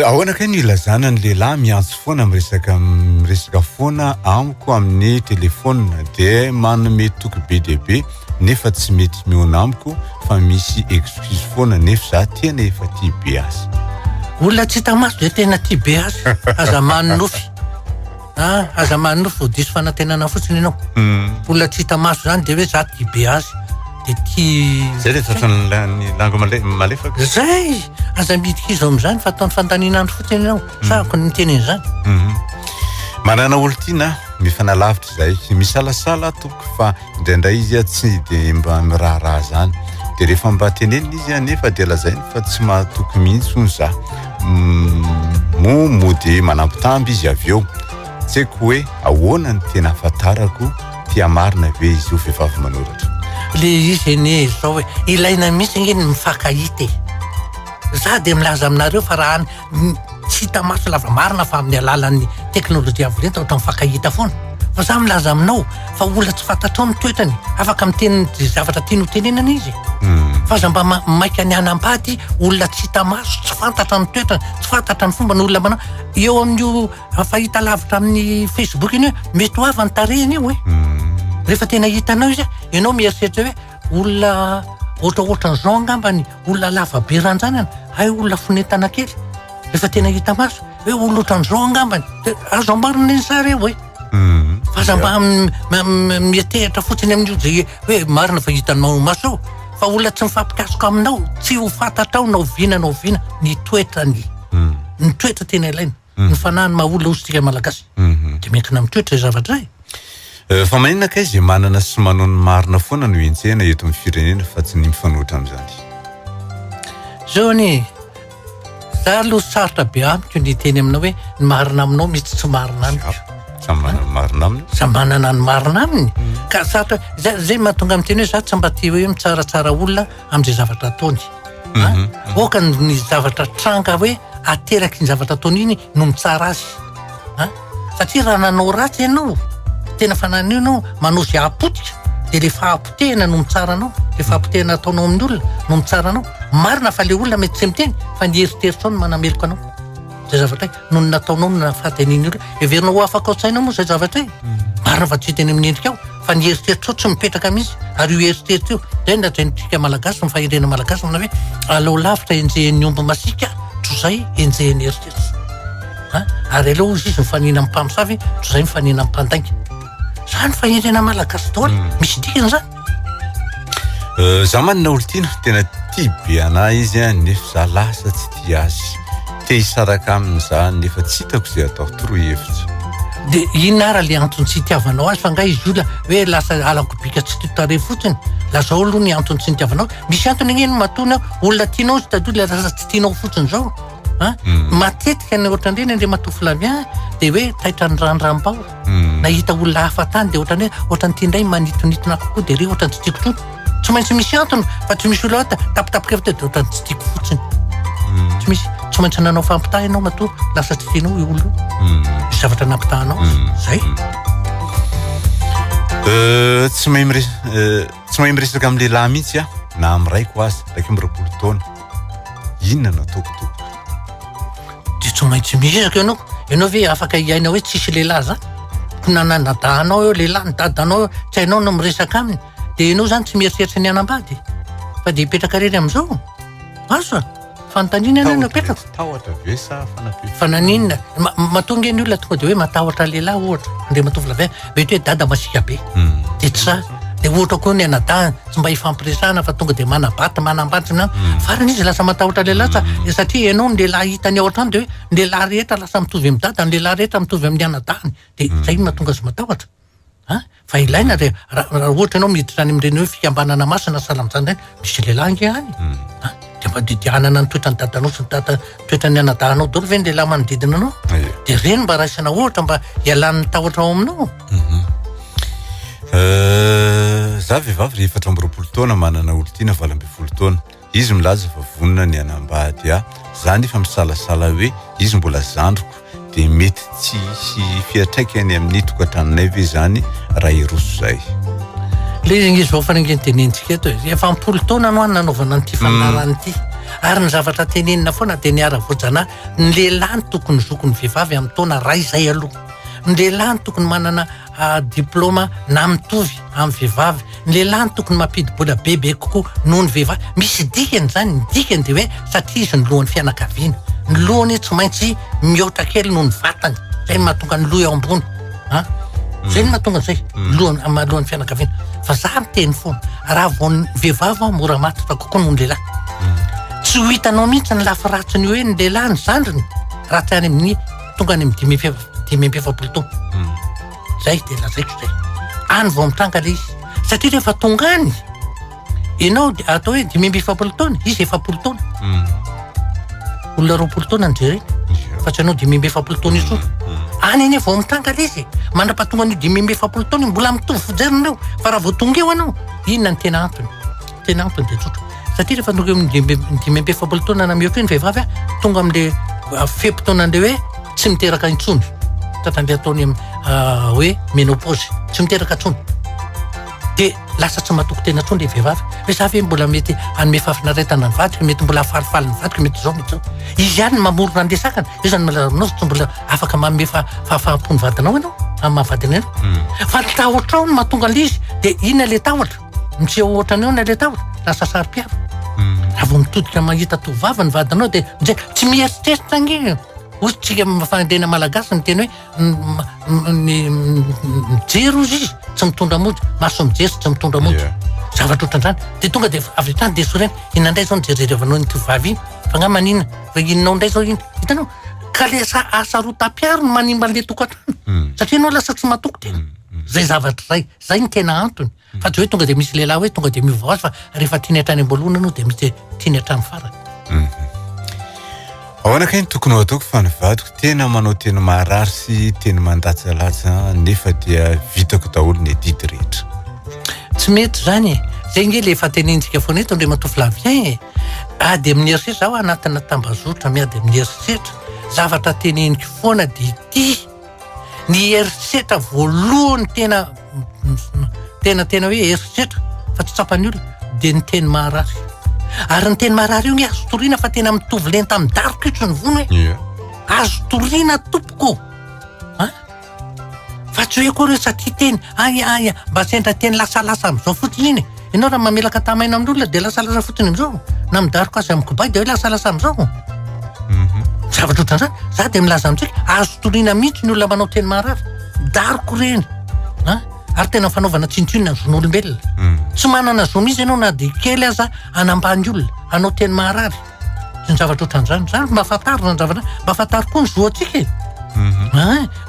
ahoana kay ny ilazana ny lehilahy miantso foana miresaka foana amiko amin'ny telefona dia manome toky be dehibe nefa tsy mety miona amiko fa misy excuse foana nefa za tena efa tia be azy. Olona tsy hita maso dia tena tia be azy aza manonofy aza manonofy ho diso fanantenana fotsiny ianao. Olona tsy hita maso zany dia hoe za tia be azy dia tia zay rehetra ny lango malefaka zay aza midika izy amin'izany fa ataony fandaninandro fotsiny ianao sahako ny tenen'izany. manana olo tiana mifanalavitra zay misalasala toky fa indraindray izy tsy dia mba miraharaha zany dia rehefa mba tenenina izy nefa dia lazainy fa tsy mahatoky mihitsy hono za mody manampitamby izy avy eo tsy haiko hoe ahoana ny tena ahafantarako tia marina ve izy io vehivavy manoratra le izy ene zao hoe ilaina mihitsy ngeny mifankahita za dia milaza aminareo fa raha tsy hita maso lava marina fa amin'ny alalan'ny teknôlôjia avolenta ohatra mifankahita foana fa za milaza aminao fa olona tsy fantatrao ny toetrany afaka miteny zavatra tiany ho tenenana izy fa za mba maika ny anambady olona tsy hita maso tsy fantatra ny toetrany tsy fantatra ny fomba ny olona manao eo amin'io fahita lavitra amin'ny Facebook iny hoe mety ho avy ny tarehiny io hoe rehefa tena hitanao izy ianao mieritreritra hoe olona ohatraohatran'izao angambany olona lava be ranjanana hay olona fonentana kely rehefa tena hita maso hoe olona ohatran'izao angambany azo ambarina ny sary eo hoe fa za mba mietehitra fotsiny amin'io zay hoe marina fa hitanao maso eo fa olona tsy mifampikasoka aminao tsy ho fantatrao na oviana ny toetrany ny toetra tena ilaina ny fanahany maha-olona ositsika malagasy dia miankina amin'ny toetra zavatra zay. Fa maninona ka izy manana sy manao ny marina foana no entsena eto amin'ny firenena fa tsy ny mifanohitra amin'izany. Zao ni za aloha sarotra be amiko ny teny aminao hoe ny marina aminao misy tsy marina amiko. Samy manana marina aminy. Samy manana ny marina aminy. Ka sarotra zay mahatonga amin'ny teny hoe za tsy mba tia hoe mitsaratsara olona amin'izay zavatra ataony. Oka ny zavatra tranga hoe ateraky ny zavatra ataony iny no mitsara azy. Satria raha nanao ratsy ianao tena fananio ianao manao zay apotika dia le fahampotehana no mitsara anao le fahampotehana ataonao amin'ny olona no mitsara anao marina fa le olona mety tsy miteny fa ny eritreritro no manameloko anao zay zavatra no nataonao no nafateniny olona everinao ho afaka ao tsainao moa zay zavatra marina fa tsy teny amin'ny endrika ao fa ny eritreritro tsy mipetraka mihitsy ary io eritreritro io zay natraintsika malagasy ny fahirenana malagasy mana hoe alao lavitra enjehan'ny omby masika tro zay enjehan'ny eritreritro ary aleo izy mifanina amin'ny mpamosavy tro zay mifanina amin'ny mpandainga zany fahirenana malagasy daholo misy dikany zany. Za manana olo tiana tena tia be anahy izy nefa za lasa tsy tia azy te hisaraka amin'iza nefa tsy hitako zay atao torohevitra. Dia inona ara le antony tsy hitiavanao azy fa nga izy olona hoe lasa alako bika tsy titare fotsiny lazao aloha ny antony tsy hitiavanao misy antony agneny matona olona tianao sy tadolo lasa tsy tianao fotsiny zao matetika ny ohatran'ireny andre matofilavia dia hoe taitra ny ranoram-bao nahita olona hafa tany dia ohatran'ny hoe ohatran'ny tiandray manitonitona kokoa dia re ohatran'ny tsy tiako tsony tsy maintsy misy antony fa tsy misy olona tapitapika avy teo dia ohatran'ny tsy tiako fotsiny tsy misy tsy maintsy nanao fampitaha ianao matoa lasa tsy tianao io olona misy zavatra nampitahanao zay tsy mahay miresaka amin'ny lehilahy mihitsy na amin'ny raiko azy raiky am'roapolo taona inona no ataoko de tsy maintsy mihezaka ianao ve afaka iaina hoe tsisy lehilahy zany nanadahanao eo lehilahy ny dadanao eo tsy hainao no miresaka aminy de ianao zany tsy mieritreritra ny anambady fa de hipetraka rery am'izao azo fanontaniana ianao no apetraka tahotra ve sa fananinona matonga ny olona tonga de hoe matahotra lehilahy ohatra andre matovy lavay mety hoe dada masika be de tsy de ohatra koa ny anadaha tsy mba hifampiresahana fa tonga de manambady na farany izy lasa matahotra lehilahy satria ianao ny lehilahy hitany ao an-trano de hoe ny lehilahy rehetra lasa mitovy amin'ny dada ny lehilahy rehetra mitovy amin'ny anadahany de zay ino mahatonga azy matahotra fa ilaina raha ohatra ianao miditra any amin'ireny hoe fikambanana masina salamizany reny misy lehilahy nge any de mba didianana ny toetrany dadanao sy ny toetrany anadahanao daholo ve ny lehilahy manodidina anao de reny mba raisana ohatra mba ialan'ny tahotra ao aminao za vehivavy re efatra am'roapolo taona manana olo tiana 20 taona izy milaza fa vonona ny anambady zany efa misalasala hoe izy mbola zandroko de mety tsy hisy fiatraikany amin'ny tokantranonay ve zany raha iroso zay le izy vao fanangeny tenenitsika eto efa 10 taona no any nanaovana n'ity fanarany ity ary ny zavatra tenenina foana de niara-vojana ny lehilahy ny tokony zokony vehivavy amin'ny taona ray zay aloha ny lehilahy ny tokony manana diplôma na mitovy amin'ny vehivavy ny lehilahy ny tokony mampidibola bebe kokoa noho ny vehivavy misy dikany zany ny dikany de hoe satria izy ny lohan'ny fianakaviana ny lohany tsy maintsy mihoatra kely noho ny vatany zay mahatonga ny loha eo ambony zay ny mahatonga zay lohan'ny fianakaviana fa za miteny foana raha vao ny vehivavy mora matitra kokoa noho ny lehilahy tsy ho hitanao mihitsy ny lafiratsiny hoe ny lehilahy ny zandriny raha tsy any amin'ny tonga any amin'ny 5 taona zay de lazaiko zay any vao mitranga le izy satria rehefa tonga any ianao atao hoe 5 taona izy 7 taona olona 20 taona ny jerena fa tsy anao 5 taona izy any eny vao mitranga le izy mandrapatonga ny 5 taona mbola mitovy fijeriny fa raha vao tonga eo anao inona ny tena antony de tsotra satria rehefa tonga eo 5 taona na mihoatra ny vehivavy tonga am'le fepitaona an'le hoe tsy miteraka intsony tatan'le ataony hoe ménopause tsy miteraka intsony de lasa tsy matoko tena intsony le vehivavy hoe za ve mbola mety anome fafinaretana ny vadiko mety mbola falifaly ny vadiko mety zao izy ihany mamorona any lesakana io zany malaronao tsy mbola afaka manome fahafaham-pony vadinao ianao amin'ny mahavadina ianao fa ny tahotra ao no mahatonga le izy de ina le tahotra mitseho ohatrany eo na le tahotra lasa sary-piaro raha vao mitodika mahita tovavy ny vadinao de mizay tsy mieritreritra nge ohatsika fanendrena malagasy ny teny hoe mijery ozy izy tsy mitondra mody maso mijery tsy mitondra mody zavatra ohatran'izany de tonga de avy etrany de sorena inandray zao nijererevanao ny tovavy iny fa nga manina fa inonao ndray zao iny hitanao ka le asa rotam-piaro no manimba an'le tokantrano satria anao lasa tsy matoko tena zay zavatra zay ny tena antony fa tsy hoe tonga de misy lehilahy hoe tonga de miova azy fa rehefa tiany hatrany ambolohana anao de misy tiany hatrany farany ao anakay ny tokony ho ataoko fa nivadiko tena manao teny maharary sy teny mandatsalatsa nefa dia vitako daholo ny didy rehetra tsy mety zany zay nge le efa tenentsika foana eto ndre matofy lavien ady amin'ny eritreritra aho anatina tambazotra miady amin'ny eritreritra zavatra teneniko foana de ity ny eritreritra voalohany tena hoe eritreritra fa tsy tsapany olona de ny teny maharary ary ny teny maharary io nge azo toriana fa tena mitovy lenta amin'ny dariko itso ny vono hoe azo toriana tompoko fa tsy hoe koa reo satria teny aya mba sendra teny lasalasa am'izao fotsiny iny ianao raha mamelaka tamaina amin'olona de lasalasa fotsiny am'izao na midariko azy amin'ny kobay de hoe lasalasa am'izao zavatra ohatran'izany za de milaza amintsika azo toriana mihitsy ny olona manao teny maharary midariko reny ary tena fanaovana tsinotsinona ny zon'olombelona tsy manana zo mihitsy ianao na de kely aza anambany olona anao teny maharary sy ny zavatra ohatran'izany zany mba afantarina ny zavatra mba afantariko koa ny zo atsika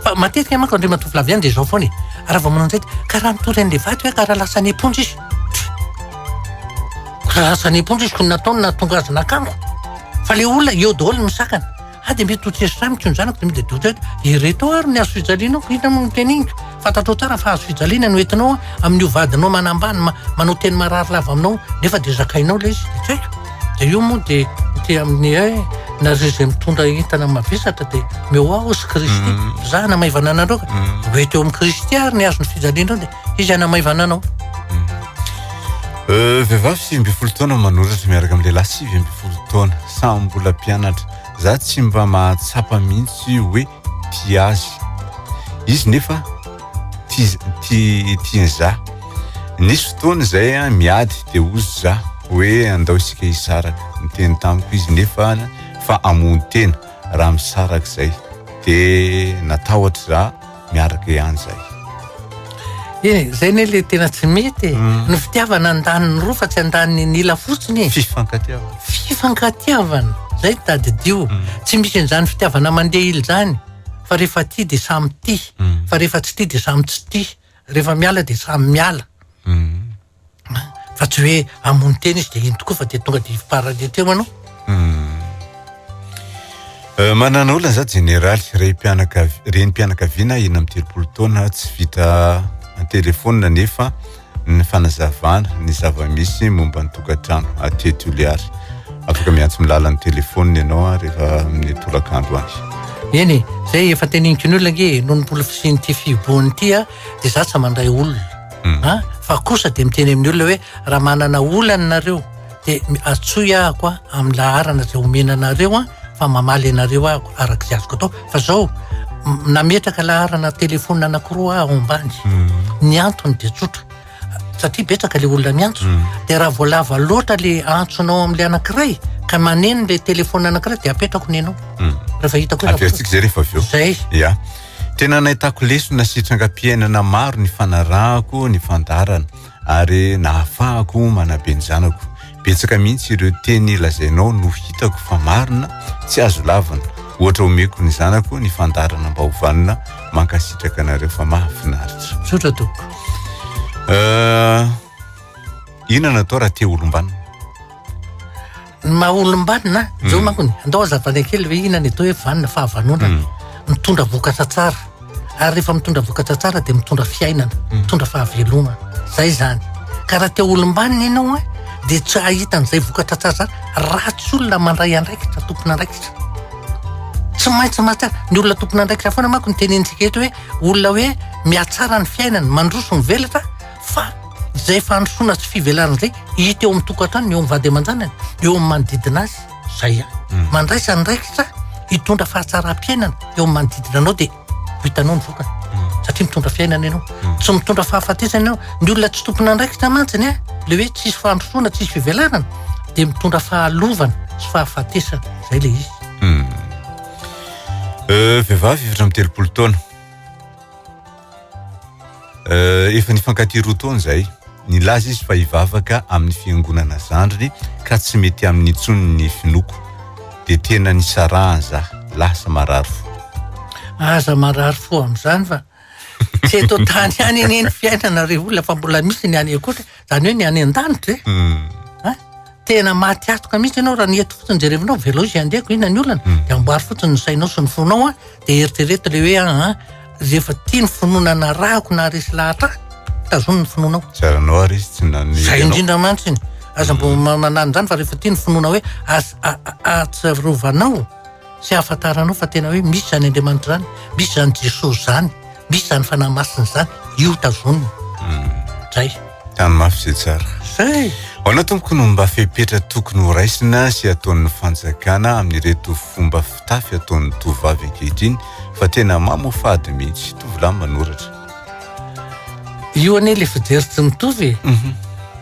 fa matetika manko andre matofy laviany de zao foany raha vao manao an'izay ka raha mitory an'le vady hoe ka raha lasa ny eponja izy raha lasa ny eponja izy ko nataony natonga azy nakango fa le olona eo daholo ny misakana de mety hotsesitra mitsy ny zanako de mety de dotra ireto ary ny azo fijalianao hita mo teniniko fantatrao tsara fa azo fijaliana no entinao amin'io vadinao manambany manao teny marary lava aminao nefa de zakainao le izy de tsaiko de io moa de ty amin'ny nareo zay mitondra entana mavesatra de meo ao sy kristy za anamaivana anareo ka hoe teo amin'ny kristy ary ny azo ny fijalianao de izy anamaivana anao Vehivavy 5 taona manoratra miaraka amin'ny lehilahy 5 taona samy mbola mpianatra. Za tsy mba mahatsapa mihitsy hoe tia azy. Izy nefa tia za. Nisy fotoana izay miady dia ozy za hoe andao isika hisaraka. Niteny tamiko izy nefa fa hamono tena raha misaraka izay dia natahotra za miaraka ihany izay. Zay ne le tena tsy mety. Ny fitiavana andaniny roa fa tsy andaniny ila fotsiny. Fifankatiavana. Zay tadidio. Tsy misy an'izany fitiavana mandeha ily zany. Fa rehefa tia dia samy tia. Fa rehefa tsy tia dia samy tsy tia. Rehefa miala dia samy miala. Fa tsy hoe hamono tena izy dia iny tokoa fa dia tonga dia hiparade teo anao. Manana olona za generaly renim-pianakaviana 30 taona tsy vita telefônina nefa ny fanazavana ny zava-misy momba ny tokantrano ateto Oliary. Afaka miantso milala ny telefônina ianao rehefa amin'ny torakandro any. Eny, zay efa teniniko ny olona nge noho ny mbola fisiny ty fiboany ty dia za tsy mandray olona. Fa kosa dia miteny amin'ny olona hoe raha manana olana nareo dia atsoy ahako amin'ny laharana zay omenanareo fa mamaly anareo ahako araka izay azoko atao. Fa zao nametraka laharana telefônina anankiroa aho ambany. Ny antony dia tsotra. Satria betsaka le olona miantso. Dia raha voalava loatra le antsonao amin'le anankiray ka maneno le telefônina anankiray dia apetrako ny anao. Rehefa hitako averitsika zay rehefa avy eo. Zay. Ya. Tena nahitako lesona sitrangam-piainana maro ny fanarahako ny fandarana ary nahafahako manabe ny zanako. Betsaka mihitsy ireo teny lazainao no hitako fa marina tsy azo lavana. Ohatra omeko ny zanako ny fandarana mba hovanina mankasitraka anareo fa mahafinaritra. Tsotra toko. Inona natao raha te olombanina? Maha olombanina zao mankony andao azavana kely hoe inona ny atao hoe vanina fahavanonana. Mitondra vokatra tsara. Ary rehefa mitondra vokatra tsara dia mitondra fiainana, mitondra fahavelomana. Zay zany. Ka raha te olombanina ianao dia tsy ahita an'izay vokatra tsara zany raha tsy olona mandray andraikitra, tompona andraikitra. Tsy maintsy mahatsara. Ny olona tompona andraikitra foana manko ny tenenintsika eto hoe olona hoe mihatsara ny fiainana, mandroso ny velatra fa izay fandrosoana sy fivelarana izay hita eo amin'ny tokantrano, eo amin'ny vady aman-janany, eo amin'ny manodidina azy. Zay mandraisa andraikitra hitondra fahatsaram-piainana eo amin'ny manodidina anao dia hitanao ny vokany. Satria mitondra fiainana ianao. Tsy mitondra fahafatesana ianao. Ny olona tsy tompona andraikitra mantsiny le hoe tsisy fandrosoana, tsisy fivelarana dia mitondra fahalovana sy fahafatesana. Zay le izy. Vehivavy 30 taona. Efa nifankatia 2 taona zay. Nilaza izy fa hivavaka amin'ny fiangonana zandriny ka tsy mety amin'ny intsony ny finoko. Dia tena nisarahany za lasa marary fo. Aza marary fo amin'izany fa tsy eto tany ihany eny fiainana ry olona fa mbola misy ny any akoatra. Zany hoe ny any an-danitra tena maty atoka mihitsy ianao raha nieto fotsiny jerevinao velao izy andehako inona ny olana dia amboary fotsiny ny sainao sy ny fonao dia eritrereto le hoe rehefa tia ny finoana rahako na resy lahatra tazono ny finoanao. Tsaranao ary izy tsy nany. Zay indrindra mantsiny. Aza mbo manano zany fa rehefa tia ny finoana hoe atsarovanao sy ahafantaranao fa tena hoe misy zany Andriamanitra zany, misy zany Jesosy zany, misy zany fanahy masina zany, io tazoniny. Zay. Tany mafy zay tsara. Zay. Ao na tompoko no mba fepetra tokony ho raisina sy ataon'ny fanjakana amin'ireto fomba fitafy ataon'ny tovavy ankehitriny fa tena mamofady mihitsy tovolahy manoratra. Io ane le fijery tsy mitovy.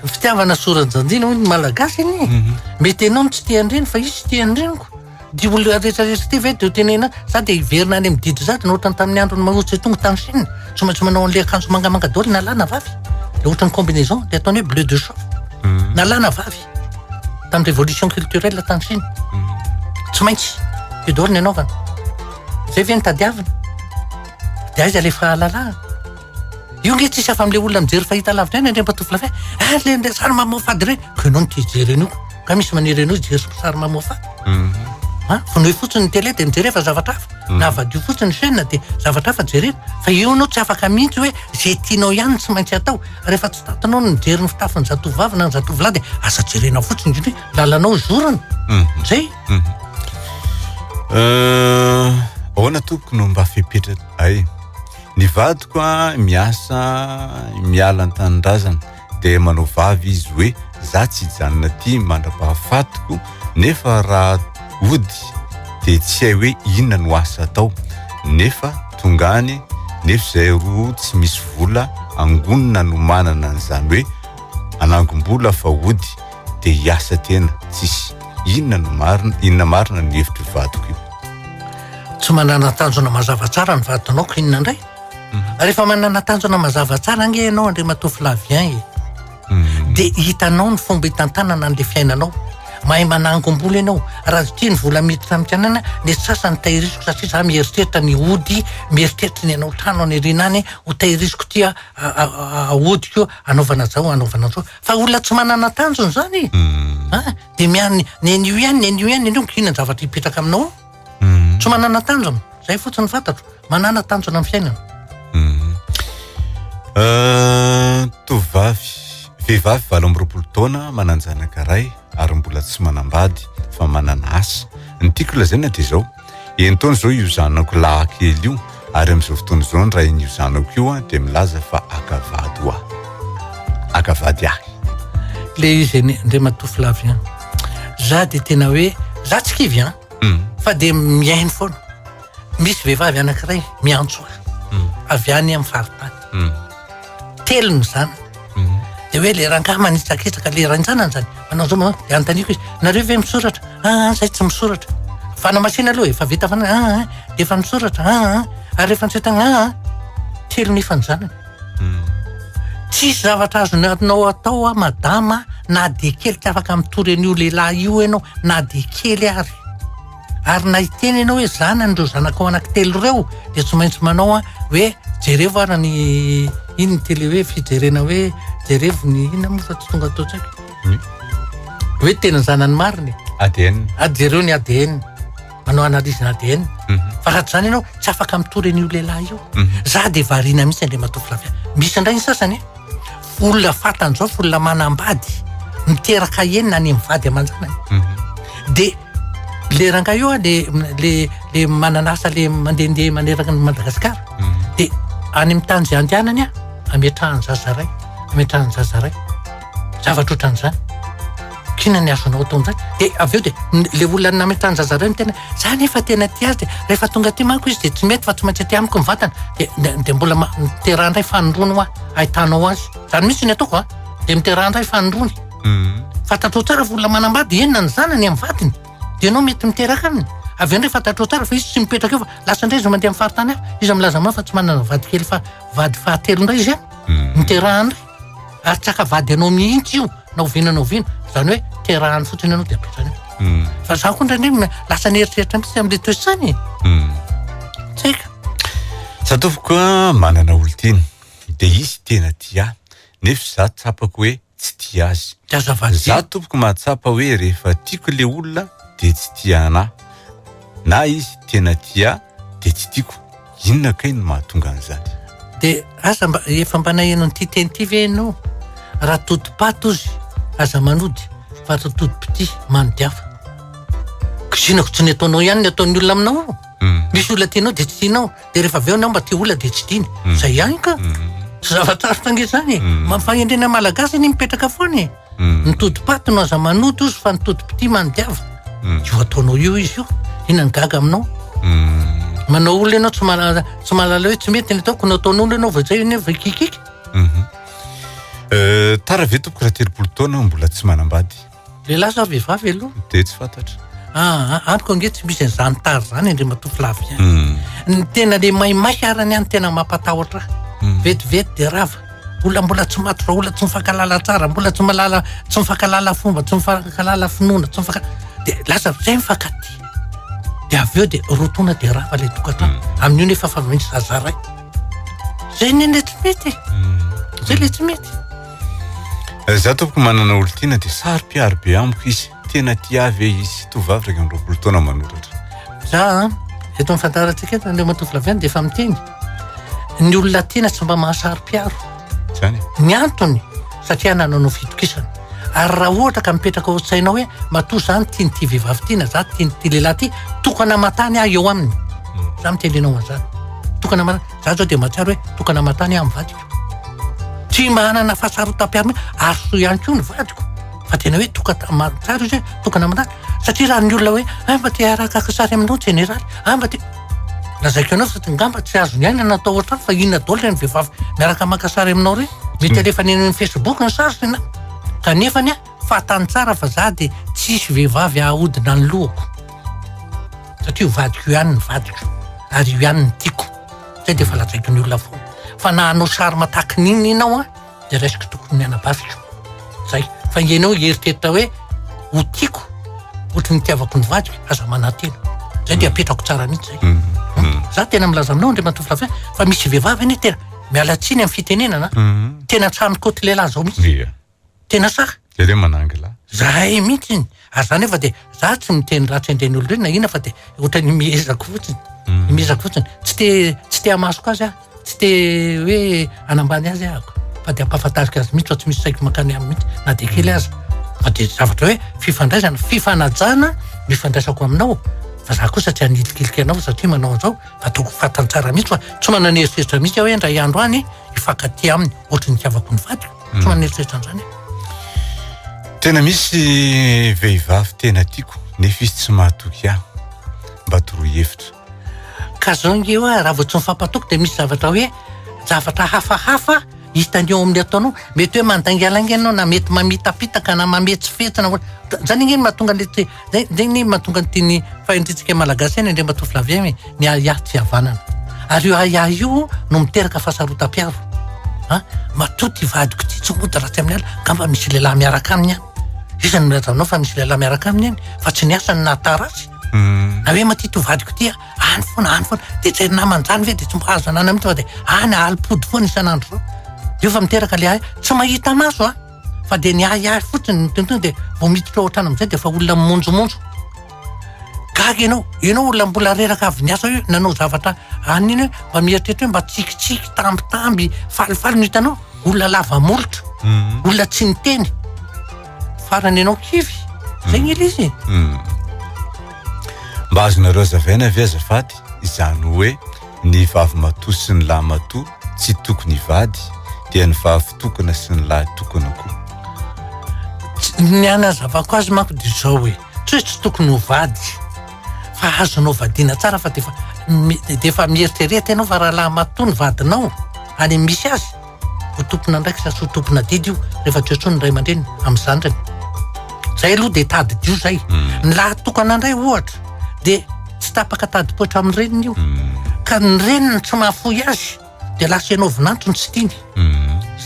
Fitiavana soranjanjina hoy ny malagasy iny. Mety ianao tsy tia andreny fa izy tia andreniko. Dia olona rehetrarehetra ty ve dia tenena za dia hiverina any amin'ny didy zato na ohatrany tamin'ny androny mahotsy tonga tamin'ny Chine. Tsy maintsy manao an'ilay akanjo mangamanga daholo nalana vavy. Le ohatrany combinaison le ataony hoe bleu de chauffe. Nalana vavy tamin'ny révolution culturelle tany Chine. Tsy maintsy io daholo ny anaovana. Zay ve ny tadiavina. Dia aiza le fahalalahana. Io nge tsisy afa amin'ilay olona mijery fahita lavitra eny andriam-patovolahy fa le sary mamoafady ireny ka ianao no tia hijery an'io ka misy maniry an'io hijery sary mamoafady. Vonohy fotsiny ny télé dia mijery fa zavatra hafa na avadio fotsiny ny chaîne dia zavatra hafa jerena fa io anao tsy afaka mihitsy hoe zay tianao ihany tsy maintsy atao. Rehefa tsy tatanao ny mijery ny fitafin'ny zatovavy na ny zatovolahy dia asa jerena fotsiny indrindra lalanao zorana. Zay. Ahoana tompoko no mba fepetra ay. Ny vadiko miasa miala ny tanindrazana dia manao vavy izy hoe za tsy hijanona ty mandra-pahafatiko nefa raha ody dia tsy hay hoe inona no asa atao nefa tongany nefa izay roa tsy misy vola angonina no manana an'izany hoe anangom-bola fa ody dia hiasa tena tsisy inona marina ny hevitry vadiko io tsy manana tanjona mazava tsara ny vadinao ko inona indray rehefa manana tanjona mazava tsara ange ianao Andriamatoa Flavien dia hitanao ny fomba hitantanana an'le fiainanao mahay manangom-bola ianao raha ty ny vola miditra amitianana dia sasany tahiriziko satria za mieritreritra ny ody mieritreritra ny anao trano any rinany ho tahiriziko tia aodiko anaovana zao fa olona tsy manana tanjona zany dia miany nenio ihany ianao kina ny zavatra hipetraka aminao tsy manana tanjona zay fotsiny fantatro manana tanjona amin'ny fiainana vehivavy 20 taona mananjanaka ray ary mbola tsy manambady fa manana asa ny tiako lazaina dia zao enitaona zao io zanako lahy kely io ary amin'izao fotoana zao ny raha io zanako io dia milaza fa akavady ahy le izy Andriamatoa Flavien za dia tena hoe za tsy kivy fa dia miainy foana misy vehivavy anankiray miantso avy any amin'ny faritany telony zany dia hoe le rangahy manitsakitsaka le ranjanany zany manao zao dia antaniko izy nareo ve misoratra zay tsy misoratra fanamasina aloha efa vita fana dia efa misoratra ary rehefa nitsetana telo nefa ny zanany tsisy zavatra azonao atao madama na dia kely tsy afaka mitory an'io lehilahy io ianao na dia kely ary na hiteny ianao hoe zanan'ireo zanakao anankitelo ireo dia tsy maintsy manao hoe jerevo ara ny iny tele hoe fijerena hoe jerevo ny inona moa fa tsy tonga atao tsaiko hoe tena zanany mariny ajereo ny ADN manao analizy ny ADN fa raha zany ianao tsy afaka mitory an'io lehilahy io za dia variana mihitsy Andriamatoa Flavien misy indray ny sasany olona fatan'izao olona manambady miteraka enina any mivady aman-janany dia le rangahy io le mananasa le mandehandeha maneraka ny Madagasikara dia any amin'ny tany izay andehanany ametrahany zaza ray zavatra ohatran'izany kina ny azonao ataon'izany dia avy eo dia le olona nametrahany zaza ray tena za nefa tena ty azy dia rehefa tonga ty manko izy dia tsy mety fa tsy maintsy ty amiko mivatana dia mbola miterahandray fanondrony ahitanao azy zany mihitsy ny ataoko dia miterahandray fanondrony fantatrao tsara fa olona manambady enina ny zanany amin'ny vadiny dia anao mety miteraka aminy avy andray fantatrao tsara fa izy tsy mipetraka eo fa lasa indray izy mandeha amin'ny faritany hafa izy milaza mana fa tsy manana vady kely fa vady fahatelo indray izy miterahandray ary tsaka vady anao mihitsy io naoviana zany hoe terahany fotsiny anao dia apetrany fa za koa ndraindray lasa nieritreritra mihitsy amin'le toesany tsaika satao koa manana olo teny dia izy tena tia nefa za tsapako hoe tsy tia azy za tompoko mahatsapa hoe rehefa tiako le olona dia tsy tia anahy na izy tena tia dia tsy tiako inona kay no mahatonga an'izany dia asa efa mba naheno nyty teny ty ve ianao raha totipato izy aza manody fa raha totipity manodiafa kizinako tsy ny ataonao ihany ny ataon'ny olona aminao misy olona tianao dia tsy tianao dia rehefa avy eo anao mba tia olona dia tsy tiany zay ihany ka tsy zava-tsarotra ange zany fahendrena malagasy ny mipetraka foany ny totipato no aza manody ozy fa ny totipity manodiava io ataonao io izy io ina ny gaga aminao manao olona ianao tsy malala hoe tsy mety ny ataoko no ataon'olona ianao vazay nefa kikiky tara ve tompoko raha 30 taona mbola tsy manambady lehilahy sa vehivavy aloha dia tsy fantatra aniko ange tsy misy an'izany tary zany Andriamatoa Flavien ny tena le maimahy arany any tena mampatahotra vetivety dia rava olona mbola tsy maty raha olona tsy mifankalala tsara mbola tsy mifankalala fomba tsy mifankalala finoana dia lasa zay mifankaty dia avy eo dia rotona dia rava le tokatrano amin'io nefa fa maintsy zazaray zay neny le tsy mety zay le tsy mety za tompoko manana olo tiana dia saro-piaro be amiko izy tena tia avy izy tovavy raika 20 taona manoratra za eto mifantarantsika eto Andriamatoa Flavien dia efa miteny ny olona tiana tsy mba mahasaro-piaro zany ny antony satria nanao fitokisana ary raha ohatra ka mipetraka ao sainao hoe matoa zany tianyty vehivavy tiana za tianyty lehilahy ty tokana matany aho eo aminy za mitenenao an'izany tokana matany za zao dia mahatsiaro hoe tokana matany aho mivadiko tsy manana fahasarotam-piarina ary soa ihany koa ny vadiko fa tena hoe tsara izy hoe tokana aminazy satria raha ny olona hoe mba te arakaka sary aminao jeneraly mba te lazaiko anao fa ngamba tsy azony aina natao ohatrany fa inona daholo ny vehivavy miaraka maka sary aminao reny mety alefa ny Facebook ny sary na kanefa ny fatany tsara fa za de tsisy vehivavy ahodina ny lohako satria vadiko ihany ny vadiko ary io ihany ny tiako zay de fa lazaiko ny olona foana fa na anao sary mataky n'inona ianao de resiko tokony ny anabaviko zay fa ianao heritreritra hoe ho tiako ohatry ny tiavako ny vadiko aza manatena zay de apetrako tsara mihitsy zay za tena milaza aminao Andriamanitra Flavien fa misy vehivavy anie tena miala tsiny amin'ny fitenenana tena trano koty lehilahy zao mihitsy tena sa de manangila zahay mihitsy ary zany efa de za tsy miteny ratsy endreny olo reny na ina fa de ohatrany miezako fotsiny tsy te hamasoko azy tsy te hoe anambany azy ahako fa de ampahafantarika azy mihitsy fa tsy misy saiko makany amin'ny mihitsy na de kely azy fa de zavatra hoe fifandraisana fifanajana mifandraisako aminao fa za kosa tsy hanidikiliky anao satria manao an'izao fa toko fantany tsara mihitsy fa tsy manana eritreritra mihitsy hoe ndray andro any ifankaty aminy ohatry ny tiavako ny vadiko tsy manana eritreritra an'izany tena misy vehivavy tena tiako nefa izy tsy mahatoky ahy mba toroy hevitra ka zao ngeo raha vao tsy mifampatoky de misy zavatra hoe zavatra hafahafa hitany eo amin'ny ataonao mety hoe mandangalangy anao na mety mamitapitaka na mametsifetsina zany iny mahatonga zany mahatonga nytiany fahendritsika malagasy any Andriamanitra Flavien ny aya tsy havanana ary io aya io no miteraka fahasarotam-piaro matoty vadiko ty tsy mody ratsy amin'ny ala ngamba misy lehilahy miaraka aminy any izany mirazanao fa misy lehilahy miaraka aminy any fa tsy ny asany nataratsy na hoe matity vadiko ty any foana de tsy namany zany ve de tsy mbahazo anana mihitsy fa de any alipody foana isan'andro zao io fa miteraka le aya tsy mahita maso fa de ny aya fotsiny tonga de vao miditra ao an-trano amizay de fa olona mimonjomonjo gaga ianao olona mbola reraka avy niasa io nanao zavatra aniny mba mieritreritra hoe mba tsikitsiky tambitamby falifaly no hitanao olona lava molotra olona tsy niteny farany ianao kivy zay ny izy mba azonareo zavaina avy azafady izany hoe ny vavy matoa sy ny lahy matoa tsy tokony vady dia ny vavy tokana sy ny lahy tokana koa ny anazavako azy manko de zao hoe tsy tokony ho vady fa azonao vadiana tsara fa defa mieritrereta ianao fa raha lahy matoa ny vadinao any misy azy ho tompona ndraiky sa sy ho tompona didy io rehefa tsotsony ray aman-dreny amin'ny zandrany zay aloha de tady dio zay ny lahy tokana indray ohatra de tsy tapaka tady-poitra amin'ny reniny io ka ny reniny tsy mahafoy azy de lasa ianao vinantony tsy tiany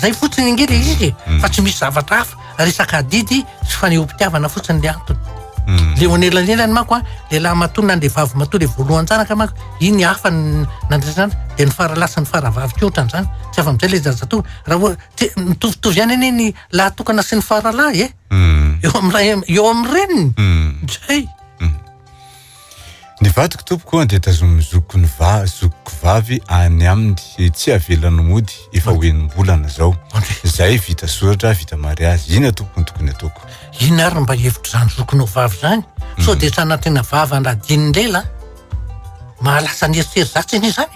zay fotsiny ingely izy fa tsy misy zavatra hafa resaka didy sy fanehoam-pitiavana fotsiny le antony le onelanelany manko lehilahy matoa na le vavy matoa le voalohan-janaka manko iny hafa nandraisana de ny faralasa ny faravavy ko ohatran'izany tsy afa amizay le zazatoa raha mitovitovy ihany ane ny lahy tokana sy ny faralahy eo amin'ny reniny zay ny vadiko tompoko de tazomy zokoko vavy any aminy tsy avelany mody efa hoenimbolana zao zay vita soratra vita mariazy iny tompoko ny tokony ataoko iny ary mba hevitra zany zokonao vavy zany so de tsy anatina vavy andradiny lela mahalasa ny eritrery zatsy zany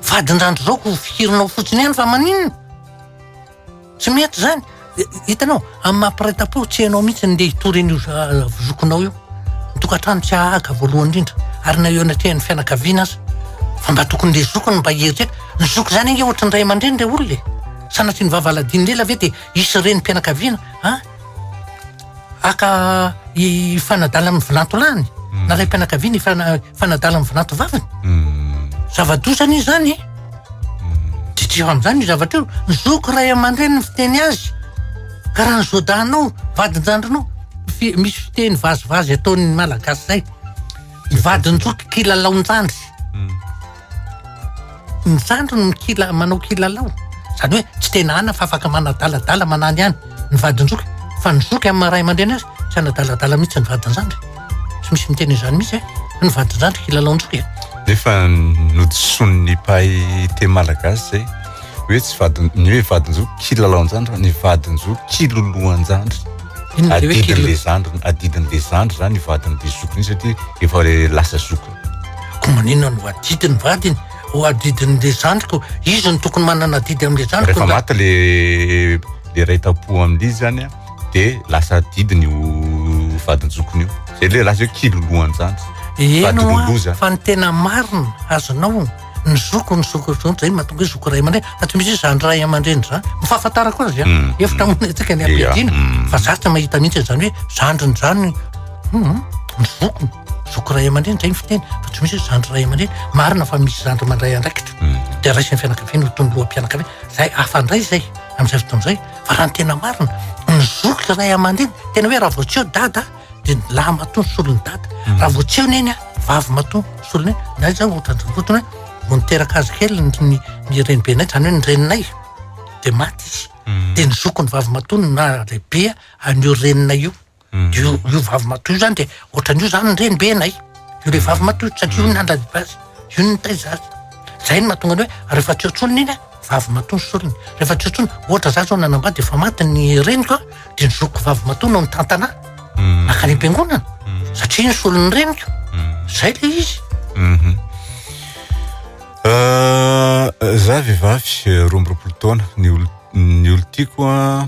vadin-drandro zao ko fikirinao fotsiny ihany fa maninona tsy mety zany hitanao amin'ny mampiraitam-po tsy hainao mihitsy nde hitory an'io zokonao io tokantrano tsy ahaka voalohany indrindra ary na eo anatrehan'ny fianakaviana azy fa mba tokony le zokony mba heritreritra ny zoko zany inge ohatra ny ray aman-dreny le olona sanatry ny vavaladiny lela ve de isy reny mpianakaviana aka ifanadala amin'ny vinantolany na ray mpianakaviana ifanadala amin'ny vinanto vaviny zavadosany izy zany de tsy am'izany io zavatra io ny zoko ray aman-dreny ny fiteny azy ka raha ny zodanao vadin-jandronao misy fiteny vazivazy ataon'ny malagasy zay ny vadin-joky kilalaon-jandry ny jandro no manao kilalao zany hoe tsy tena ana fa afaka manadaladala manany ihany ny vadin-joky fa ny zoky amin'ny ray aman-dreny azy tsy anadaladala mihitsy ny vadin-jandry tsy misy miteny izany mihitsy ny vadin-jandry kilalaon-joky nefa nodison'ny mpahay te malagasy zay hoe tsy ny hoe vadin-joky kilalaon-jandry ny vadin-joky kilolohan-jandry adidin'le zandry zany vadin'le zokony satria efa lasa zokony ko maninona no adidiny vadiny ho adidin'le zandriko izy ny tokony manana didy am'le zandriko rehefa maty le ray tapo amin'izy zany a de lasa didiny io vadinjokony io zay le lasa hoe kiloloany zany eno fa ny tena marina azonao ny zoko zay mahatonga hoe zoko ray aman-dreny fa tsy misy zany ray aman-dreny zany mifahafantarako azy efitra monetsika ny ampiadina fa za tsy mahita mihitsy zany hoe zandriny zany ny zoko ray aman-dreny zay mifiteny fa tsy misy zandry ray aman-dreny marina fa misy zandry mandray andraikitra de raisiny fianakaviana tony loham-pianakaviana zay afandray zay am'izay fotoan'izay fa raha ny tena marina ny zoko ray aman-dreny tena hoe raha voatseo dada de lahy mato ny solony dada raha voatseo neny a vavy mato solony eny na zao ohatrandrofotony hoe vo niteraka azy kely ny renibenay zany hoe ny reninay de maty izy de ny zoko ny vavy matony na lehibe an'io reninay io vavy mato io zany de ohatran'io zany ny renibenay io le vavy mato satria io ny nandadiba azy io ny taiza azy zay ny mahatonga ny hoe rehefa tseotsony iny a vavy mato ny solony rehefa tseotsony ohatra za zao nanambady efa maty ny reniko de ny zoko vavy mato no mitantana makany am-piangonana satria ny solony reniko zay le izy za vehivavy 12 taona ny olo tiako a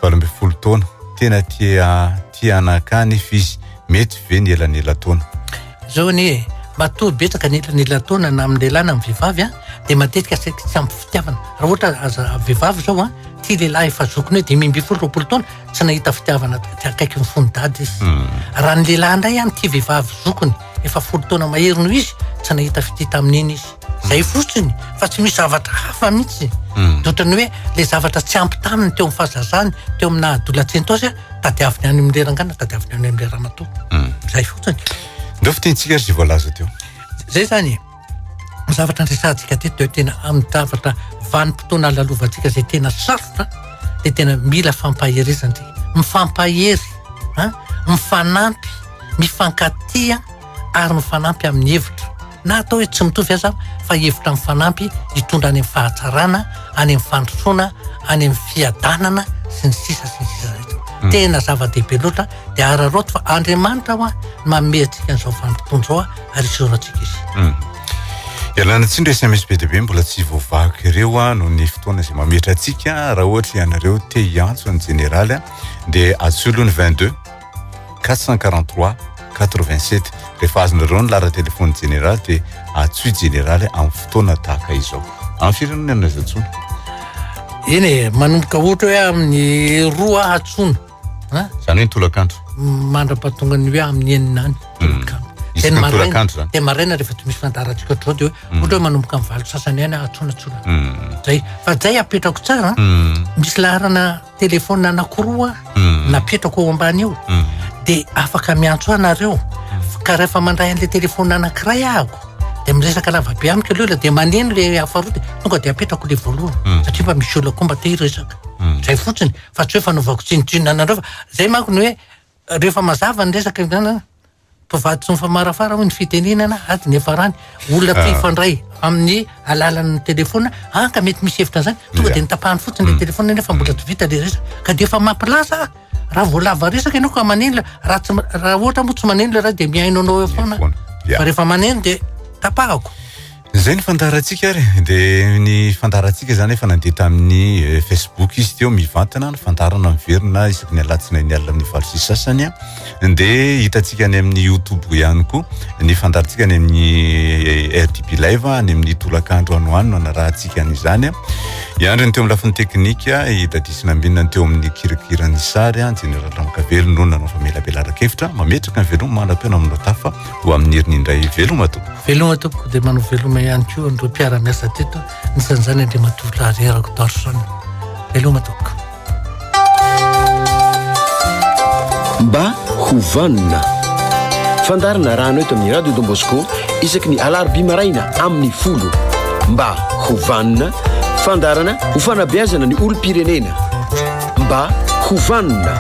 12 taona tena tia anakany nefa izy mety ve ny elanela taona zao ny matoa betsaka ny elanela taona na amin'ny lehilahy na amin'ny vehivavy a de matetika tsy ampy fitiavana raha ohatra aza vehivavy zao a tia lehilahy efa zokony hoe 20 taona tsy nahita fitiavana ty akaiky ny fonodady izy raha ny lehilahy ndray any tia vehivavy zokony efa 10 taona mahery no izy tsy nahita fitita amin'iny izy zay fotsiny fa tsy misy zavatra hafa mihitsy dotrany hoe le zavatra tsy ampy taminy teo amin'ny fahazazany teo amina adolatsento azy a tadiaviny any amin'ny lerangana tadiaviny any amin'ny leramatoa zay fotsiny ndao fitentsika ary zay voalaza teo zay zany zavatra andresantsika teto tena amin'ny zavatra vanim-potoana lalovantsika zay tena sarotra de tena mila fampaherizany mifampahery mifanampy mifankatia ary mifanampy amin'ny hevitra na atao hoe tsy mitovy aza fa hevitra mifanampy hitondra any amin'ny fahatsarana any amin'ny fandrosoana any amin'ny fiadanana sy ny sisa rehetra tena zava-dehibe loatra de araroto fa Andriamanitra ho a manome antsika an'izao vanim-potoana zao a ary isorantsika izy ialana tsy ndray SMS be dia be mbola tsy voavaky ireo a no ny fotoana izay mametra antsika raha ohatra ianareo te hiantso ny generaly a dia atsolony 22 443 87 rehefa azonareo ny lara telefony général dia atsoy général amin'ny fotoana tahaka izao amin'ny firenena ny azatsony eny manomboka ohatra hoe amin'ny roa atsony zany hoe nitolakandro mandra-pahatonga ny hoe amin'ny enina any de maraina rehefa tsy misy fandarantsika ohatrao de hoe ohatra hoe manomboka amin'ny valo sasany any atsonatsona zay fa zay apetrako tsara misy laharana telefona anakiroa napetrako ao ambany eo de afaka miantso anareo ka rehefa mandray an'le telefona anakiray ahako de miresaka lavabe amiko aloha de maneno le hafaroa tonga de apetrako le voalohany satria mba misy olona komba te hiresaka zay fotsiny fa tsy hoe fanaovako tsinitsinina anareo fa zay manko ny hoe rehefa mazava ny resaka tovady tsy mifamarafara hoe ny fitenenana ady ny efarany olona ty ifandray amin'ny alalan'ny telefona ka mety misy hevitra zany tonga de nitapahany fotsiny le telefona nefa mbola tsy vita le resaka ka de efa mampilaza raha voalava resaka ianao ka maneno raha ohatra moa tsy maneno le raha de miaino anao eo foana fa rehefa maneno de tapahako zay ny fandarantsika ary dia ny fandarantsika zany efa nandeha tamin'ny Facebook izy teo mivantana ny fandarana miverina isaky ny alatsina ny alina amin'ny valosy sasany a dia hitantsika any amin'ny YouTube ihany koa ny fandarantsika any amin'ny RTP live any amin'ny tolakandro anoany no anarahantsika an'izany a iandriny teo amin'ny lafiny teknika hitadisina ambinina teo amin'ny kirakirany sary a general Ramokavelo no nanao famelabelara-kevitra mametraka ny veloma manam-pena aminao tafa ho amin'ny herin'ny indray veloma tompoko dia manao veloma ihany koa andreo mpiara-miasa teto nisan'izany andre matovotra rerako darsona veloma tompoko mba hovanina fandarana rano eto amin'ny radio Don Bosco isaky ny alarobia maraina amin'ny 10 mba hovanina fandarana ho fanabeazana ny olom-pirenena mba hovanina